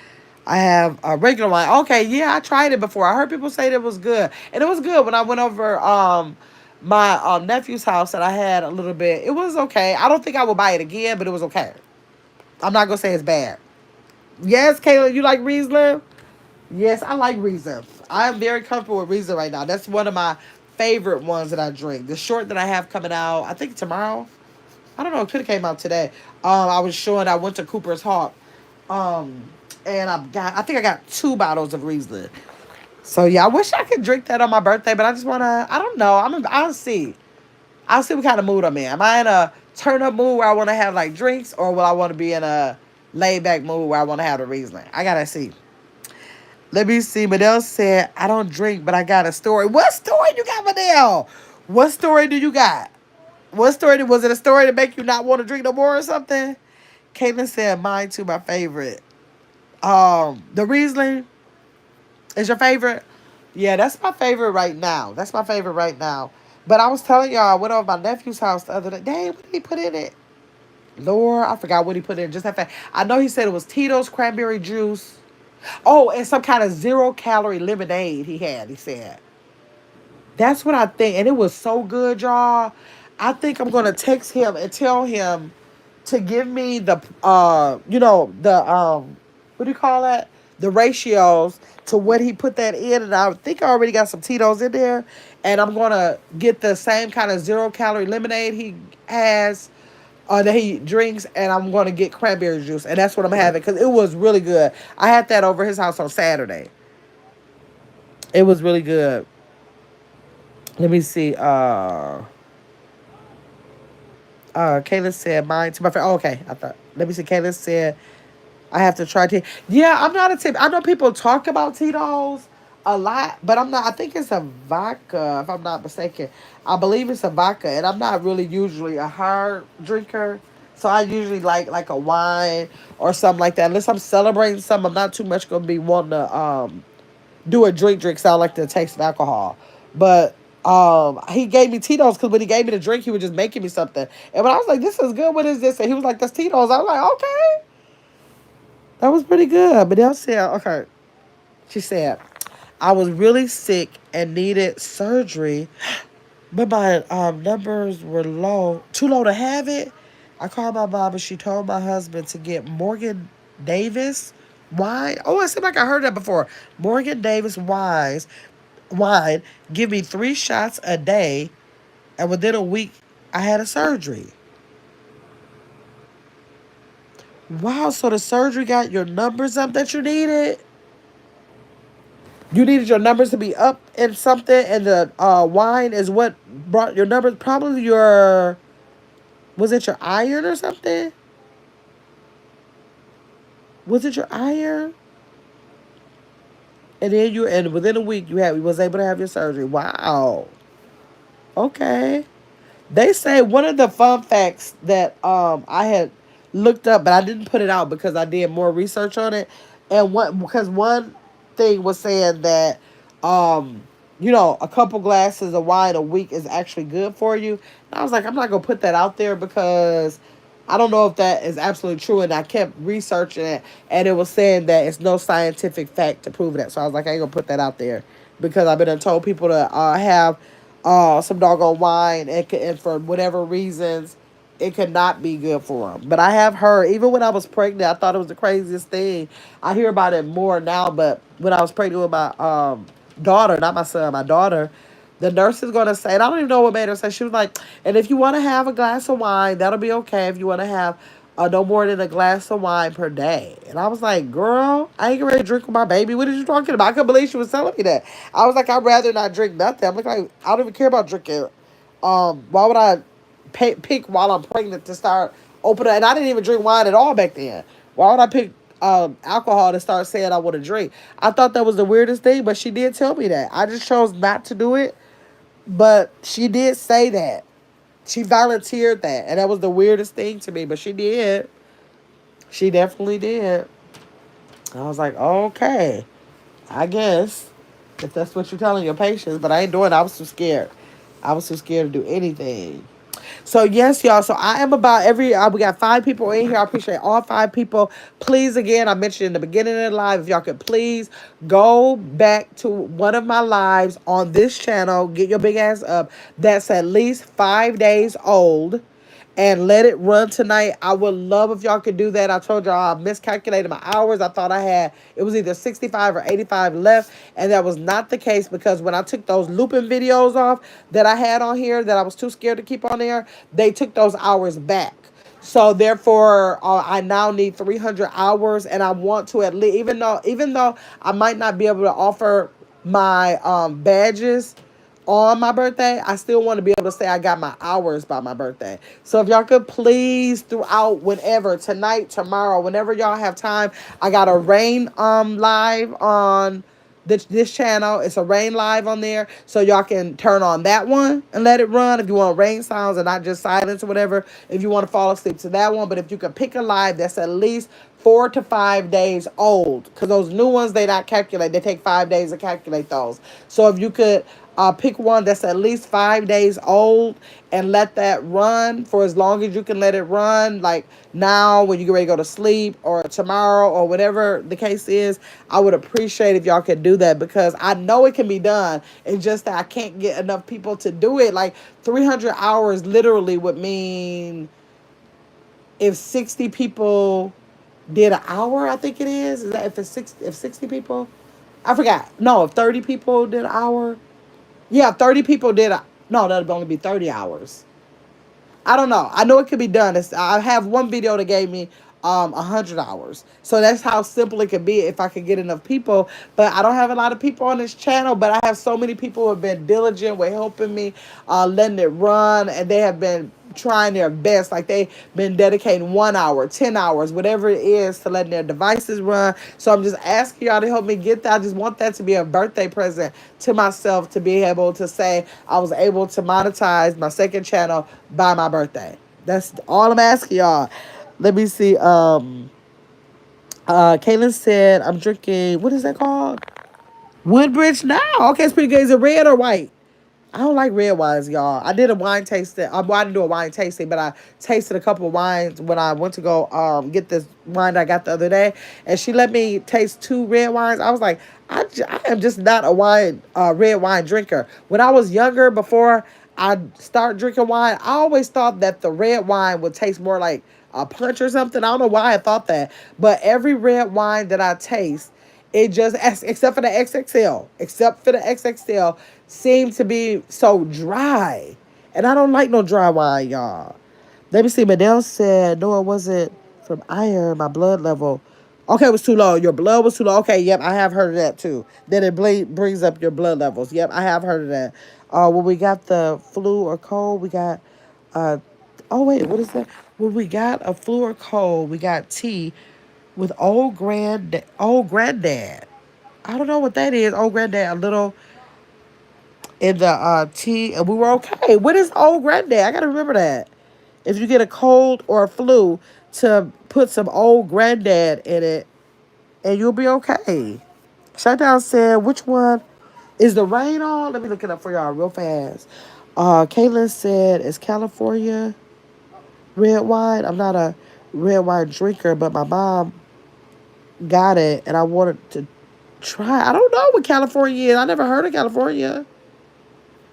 I have a regular wine. Okay, yeah, I tried it before. I heard people say that it was good. And it was good when I went over my nephew's house and I had a little bit. It was okay. I don't think I would buy it again, but it was okay. I'm not going to say it's bad. Yes, Caitlin, you like Riesling? Yes, I like Riesling. I'm very comfortable with Riesling right now. That's one of my favorite ones that I drink. The short that I have coming out, I think tomorrow. I don't know. It could have came out today. I went to Cooper's Hawk. And I think I got 2 bottles of Riesling. So yeah, I wish I could drink that on my birthday, but I just wanna. I don't know. I'll see. I'll see what kind of mood I'm in. Am I in a turn up mood where I want to have like drinks, or will I want to be in a laid back mood where I want to have the Riesling? I gotta see. Let me see. Madell said, I don't drink, but I got a story. What story you got, Madell? What story do you got? What story? Was it a story to make you not want to drink no more or something? Caitlin said, mine too, my favorite. The Riesling is your favorite? Yeah, that's my favorite right now. That's my favorite right now. But I was telling y'all, I went over my nephew's house the other day. Dang, what did he put in it? Lord, I forgot what he put in. Just that fact. I know he said it was Tito's cranberry juice. Oh, and some kind of 0-calorie lemonade he had, he said. That's what I think. And it was so good, y'all. I think I'm going to text him and tell him to give me the, what do you call that? The ratios to what he put that in. And I think I already got some Tito's in there. And I'm going to get the same kind of 0-calorie lemonade he has. that he drinks, and I'm going to get cranberry juice, and that's what I'm having because it was really good. I had that over his house on Saturday. It was really good. Let me see. Kayla said mine to my friend. Oh, okay, I thought. Let me see. Kayla said I have to try Tito's. Yeah, I'm not a tip. I know people talk about Tito's a lot, but I'm not. I think it's a vodka, if I'm not mistaken. I believe it's a vodka, and I'm not really usually a hard drinker. So I usually like a wine or something like that. Unless I'm celebrating something, I'm not too much gonna be wanting to do a drink. So I like the taste of alcohol. But he gave me Tito's because when he gave me the drink, he was just making me something. And when I was like, "This is good. What is this?" And he was like, "That's Tito's." I was like, "Okay." That was pretty good. But they'll say, okay. She said, I was really sick and needed surgery, but my numbers were low, too low to have it. I called my mom and she told my husband to get Morgan Davis wine. Oh, it seemed like I heard that before. Morgan Davis wine. Give me 3 shots a day, and within a week, I had a surgery. Wow, so the surgery got your numbers up that you needed? You needed your numbers to be up in something, and the wine is what brought your numbers. Probably your, was it your iron or something? Was it your iron? And then and within a week you was able to have your surgery. Wow. Okay. They say one of the fun facts that I had looked up, but I didn't put it out because I did more research on it. And what because one thing was saying that um a couple glasses of wine a week is actually good for you. And I was like, I'm not gonna put that out there because I don't know if that is absolutely true. And I kept researching it, and it was saying that it's no scientific fact to prove that. So I was like, I ain't gonna put that out there because I've been told people to have some doggone wine, and for whatever reasons, it could not be good for them. But I have heard, even when I was pregnant, I thought it was the craziest thing. I hear about it more now, but when I was pregnant with my daughter, not my son, my daughter, the nurse is going to say, and I don't even know what made her say, she was like, and if you want to have a glass of wine, that'll be okay. If you want to have no more than a glass of wine per day. And I was like, girl, I ain't ready to drink with my baby. What are you talking about? I couldn't believe she was telling me that. I was like, I'd rather not drink nothing. I'm like, I don't even care about drinking. Why would I pick while I'm pregnant to start opening? And I didn't even drink wine at all back then. Why would I pick alcohol to start saying I want to drink? I thought that was the weirdest thing, but she did tell me that. I just chose not to do it, but she did say that. She volunteered that, and that was the weirdest thing to me, but she did. She definitely did. I was like, okay, I guess if that's what you're telling your patients, but I ain't doing it. I was too scared. I was too scared to do anything. So yes, y'all. So I am about we got 5 people in here. I appreciate all 5 people. Please, again, I mentioned in the beginning of the live, if y'all could please go back to one of my lives on this channel. Get your big ass up. That's at least 5 days old, and let it run tonight. I would love if y'all could do that. I told y'all I miscalculated my hours. I thought it was either 65 or 85 left, and that was not the case because when I took those looping videos off that I had on here that I was too scared to keep on there, they took those hours back. So therefore, I now need 300 hours, and I want to at least, even though I might not be able to offer my badges on my birthday, I still want to be able to say I got my hours by my birthday. So if y'all could please throughout whenever, tonight, tomorrow, whenever y'all have time, I got a rain live on this channel. It's a rain live on there, so y'all can turn on that one and let it run if you want rain sounds and not just silence or whatever. If you want to fall asleep to that one, but if you could pick a live that's at least 4 to 5 days old, because those new ones they not calculate. They take 5 days to calculate those. So if you could pick one that's at least 5 days old and let that run for as long as you can let it run. Like now when you get ready to go to sleep or tomorrow or whatever the case is, I would appreciate if y'all could do that because I know it can be done. It's just that I can't get enough people to do it. Like 300 hours literally would mean if 60 people did an hour, I think it is that if 60 people, I forgot. No, if 30 people did an hour. Yeah, 30 people did. No, that'd only be 30 hours. I don't know. I know it could be done. I have one video that gave me 100 hours. So that's how simple it could be if I could get enough people. But I don't have a lot of people on this channel, but I have so many people who have been diligent with helping me, letting it run, and they have been trying their best. Like they've been dedicating 1 hour, 10 hours, whatever it is, to letting their devices run. So I'm just asking y'all to help me get that. I just want that to be a birthday present to myself, to be able to say I was able to monetize my second channel by my birthday. That's all I'm asking y'all. Let me see. Kaylin said I'm drinking. What is that called? Woodbridge now. Okay, it's pretty good. Is it red or white? I don't like red wines, y'all. I did a wine tasting. I didn't do a wine tasting, but I tasted a couple of wines when I went to go get this wine that I got the other day, and she let me taste two red wines. I was like, I am just not a red wine drinker. When I was younger, before I start drinking wine, I always thought that the red wine would taste more like a punch or something. I don't know why I thought that, but every red wine that I taste, it just, except for the XXL, seemed to be so dry. And I don't like no dry wine, y'all. Let me see. Madelle said, no, it wasn't from iron, my blood level. Okay, it was too low. Your blood was too low. Okay, yep, I have heard of that too. Then it brings up your blood levels. Yep, I have heard of that. When we got the flu or cold, we got, oh wait, what is that? When we got a flu or cold, we got tea with old granddad. I don't know what that is. Old granddad, a little in the tea, and we were okay. What is old granddad? I gotta remember that. If you get a cold or a flu, to put some old granddad in it, and you'll be okay. Shutdown said, which one is the rain on? Let me look it up for y'all real fast. Caitlin said, is California red wine? I'm not a red wine drinker, but my mom got it, and I wanted to try. I don't know what California is. I never heard of California.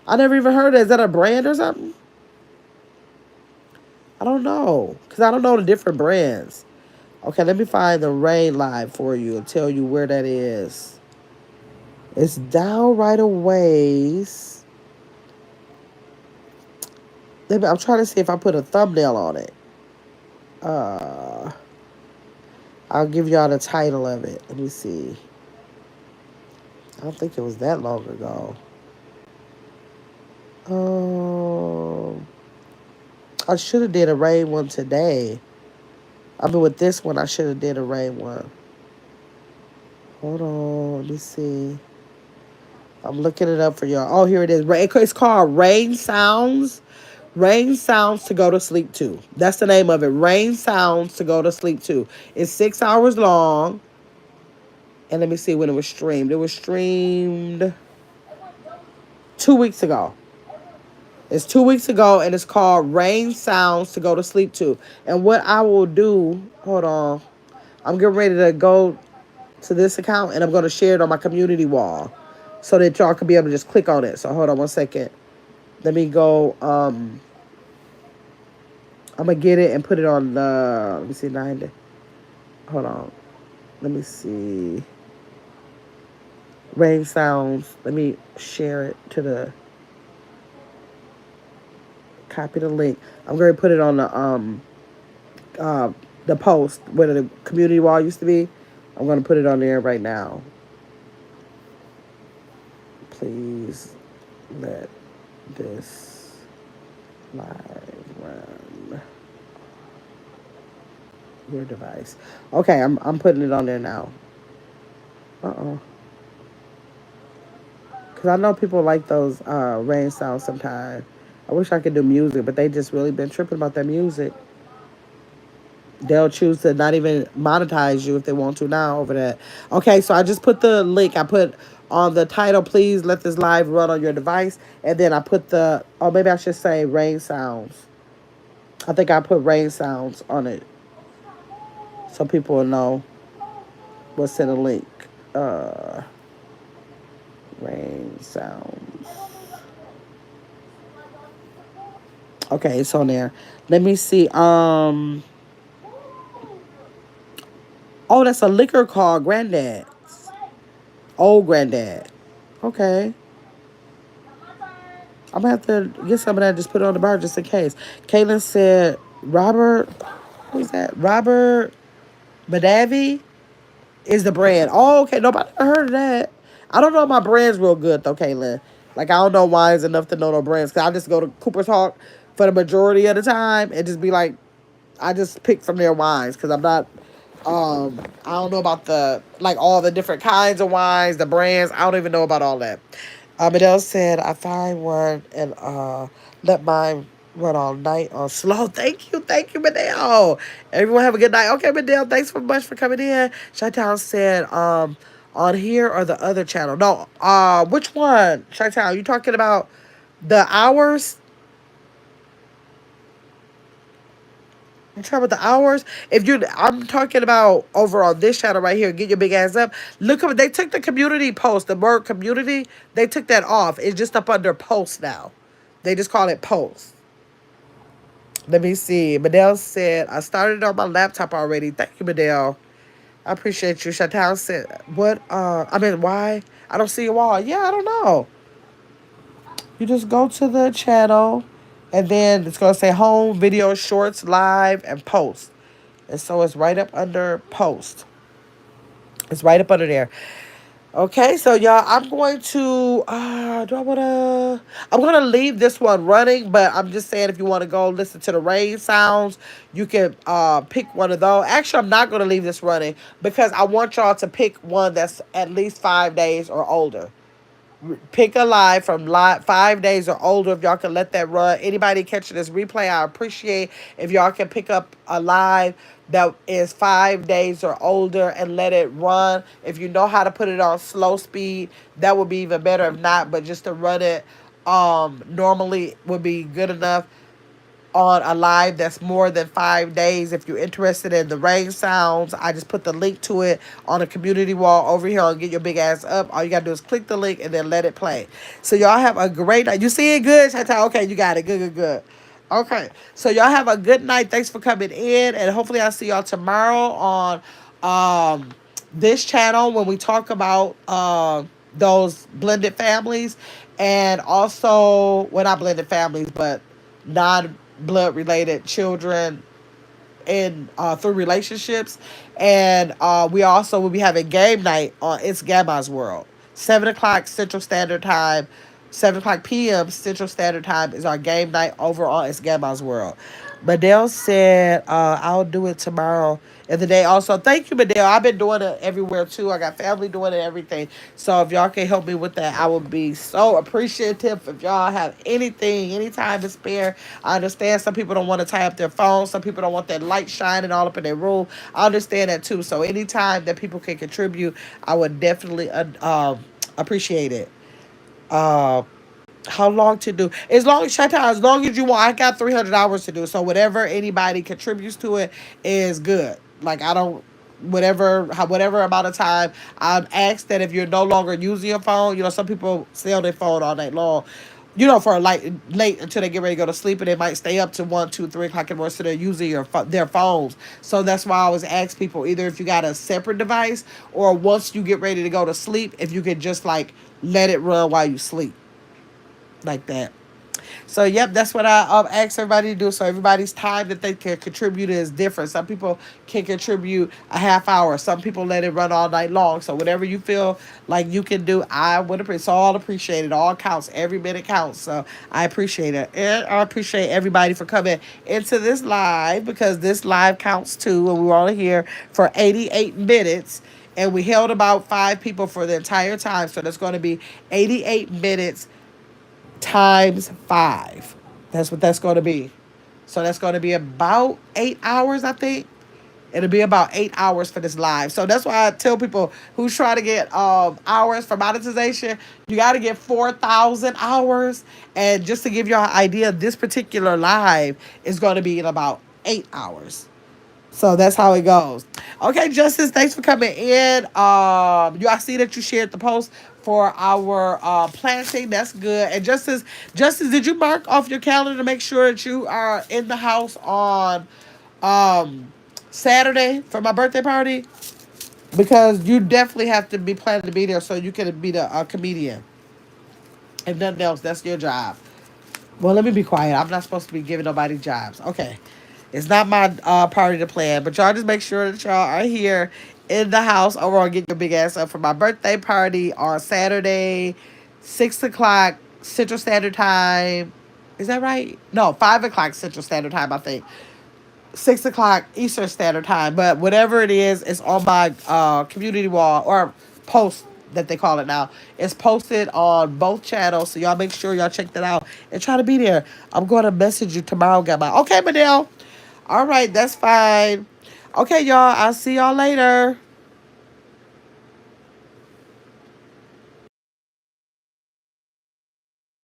I never even heard of it. Is that a brand or something? I don't know. Because I don't know the different brands. Okay, let me find the rain live for you and tell you where that is. It's down right a ways. I'm trying to see if I put a thumbnail on it. I'll give y'all the title of it. Let me see. I don't think it was that long ago. I should have did a rain one today. I mean, with this one, I should have did a rain one. Hold on, let me see. I'm looking it up for y'all. Oh, here it is. It's called Rain Sounds. Rain Sounds to Go to Sleep To. That's the name of it. Rain Sounds to Go to Sleep To. It's 6 hours long. And let me see when it was streamed. It was streamed 2 weeks ago. It's 2 weeks ago, and it's called Rain Sounds to Go to Sleep To. And what I will do, hold on. I'm getting ready to go to this account, and I'm going to share it on my community wall so that y'all can be able to just click on it. So hold on one second. Let me go. I'm going to get it and put it on the, let me see, 90. Hold on. Let me see. Rain Sounds. Let me share it to copy the link. I'm going to put it on the post where the community wall used to be. I'm going to put it on there right now. Please let this live run your device. Okay, I'm putting it on there now. Because I know people like those rain sounds sometimes. I wish I could do music, but they just really been tripping about that music. They'll choose to not even monetize you if they want to now over that. Okay, so I just put the link. I put on the title, please let this live run on your device. And then I put or maybe I should say rain sounds. I think I put rain sounds on it so people will know what's in the link. Rain sounds. Okay, it's on there. Let me see. Oh, that's a liquor called Granddad. Old Granddad. Okay. I'm gonna have to get some of that. Just put it on the bar just in case. Caitlin said, Robert, who's that? Robert Madavi is the brand. Oh, okay. Nobody heard of that. I don't know my brands real good though, Caitlin. Like I don't know wines enough to know no brands. Cause I just go to Cooper's Hawk for the majority of the time and just be like, I just pick from their wines because I'm not. I don't know about the like all the different kinds of wines, the brands. I don't even know about all that. Adele said, "I find one and let mine run all night on slow." Thank you, Adele. Everyone have a good night. Okay, Adele, thanks so much for coming in. Chi-Town said, on here or the other channel? No, which one? Chi-Town, you talking about the hours? You talking about the hours? If you, I'm talking about over on this channel right here. Get your big ass up. Look, they took the community post, the word community. They took that off. It's just up under post now. They just call it post. Let me see. Madelle said, I started on my laptop already. Thank you, Madelle. I appreciate you. Chantal said, what, why? I don't see a wall. Yeah, I don't know. You just go to the channel and then it's going to say home, video, shorts, live, and post. And so it's right up under post. It's right up under there. Okay, so y'all, I'm going to, I'm going to leave this one running, but I'm just saying if you want to go listen to the rain sounds, you can pick one of those. Actually, I'm not going to leave this running because I want y'all to pick one that's at least 5 days or older. Pick a live from 5 days or older. If y'all can let that run. Anybody catching this replay, I appreciate if y'all can pick up a live that is 5 days or older and let it run. If you know how to put it on slow speed, that would be even better. If not, but just to run it normally would be good enough on a live that's more than 5 days. If you're interested in the rain sounds, I just put the link to it on the community wall over here on Get Your Big Ass Up. All you gotta do is click the link and then let it play. So y'all have a great night. You see it good, Chantal? Okay, you got it. Good, good, good. Okay, so y'all have a good night. Thanks for coming in, and hopefully I'll see y'all tomorrow on this channel when we talk about those blended families, and also, well, not blended families, but non-blood related children in through relationships. And we also will be having game night on It's Gamma's World, 7 o'clock Central Standard Time. 7 o'clock p.m. Central Standard Time is our game night over on It's Gamma's World. Madelle said, I'll do it tomorrow in the day. Also, thank you, Madelle. I've been doing it everywhere too. I got family doing it, everything. So if y'all can help me with that, I would be so appreciative. If y'all have anything, any time to spare, I understand some people don't want to tie up their phones. Some people don't want that light shining all up in their room. I understand that too. So anytime that people can contribute, I would definitely appreciate it. Uh, how long to do? As long as Shanta, as long as you want. I got 300 hours to do. So whatever anybody contributes to it is good. Like I don't, whatever amount of time. I'm asked that if you're no longer using your phone, some people stay on their phone all night long. For like late until they get ready to go to sleep, and they might stay up to 1, 2, 3 o'clock in the morning, so they're using their phones. So that's why I always ask people either if you got a separate device or once you get ready to go to sleep, if you could just like let it run while you sleep like that. So, yep, that's what I ask everybody to do. So, everybody's time that they can contribute is different. Some people can contribute a half hour. Some people let it run all night long. So, whatever you feel like you can do, I would appreciate. So, all appreciate it. All counts. Every minute counts. So, I appreciate it. And I appreciate everybody for coming into this live because this live counts too. And we were only here for 88 minutes. And we held about 5 people for the entire time. So, that's going to be 88 minutes times 5. That's what that's going to be. So that's going to be about 8 hours, I think. It'll be about 8 hours for this live. So that's why I tell people who's trying to get hours for monetization, you got to get 4,000 hours. And just to give you an idea, this particular live is going to be in about 8 hours. So that's how it goes. Okay, Justice, thanks for coming in. I see that you shared the post for our planting. That's good. And Justice, did you mark off your calendar to make sure that you are in the house on Saturday for my birthday party? Because you definitely have to be planning to be there so you can be the comedian. If nothing else, that's your job. Well, let me be quiet. I'm not supposed to be giving nobody jobs. Okay. It's not my party to plan, but y'all just make sure that y'all are here in the house over on Get Your Big Ass Up for my birthday party on Saturday, 6 o'clock Central Standard Time. Is that right? No, 5 o'clock Central Standard Time, I think. 6 o'clock Eastern Standard Time. But whatever it is, it's on my community wall or post that they call it now. It's posted on both channels, so y'all make sure y'all check that out and try to be there. I'm going to message you tomorrow, Gamma. Okay, Manel. All right, that's fine. Okay, y'all. I'll see y'all later.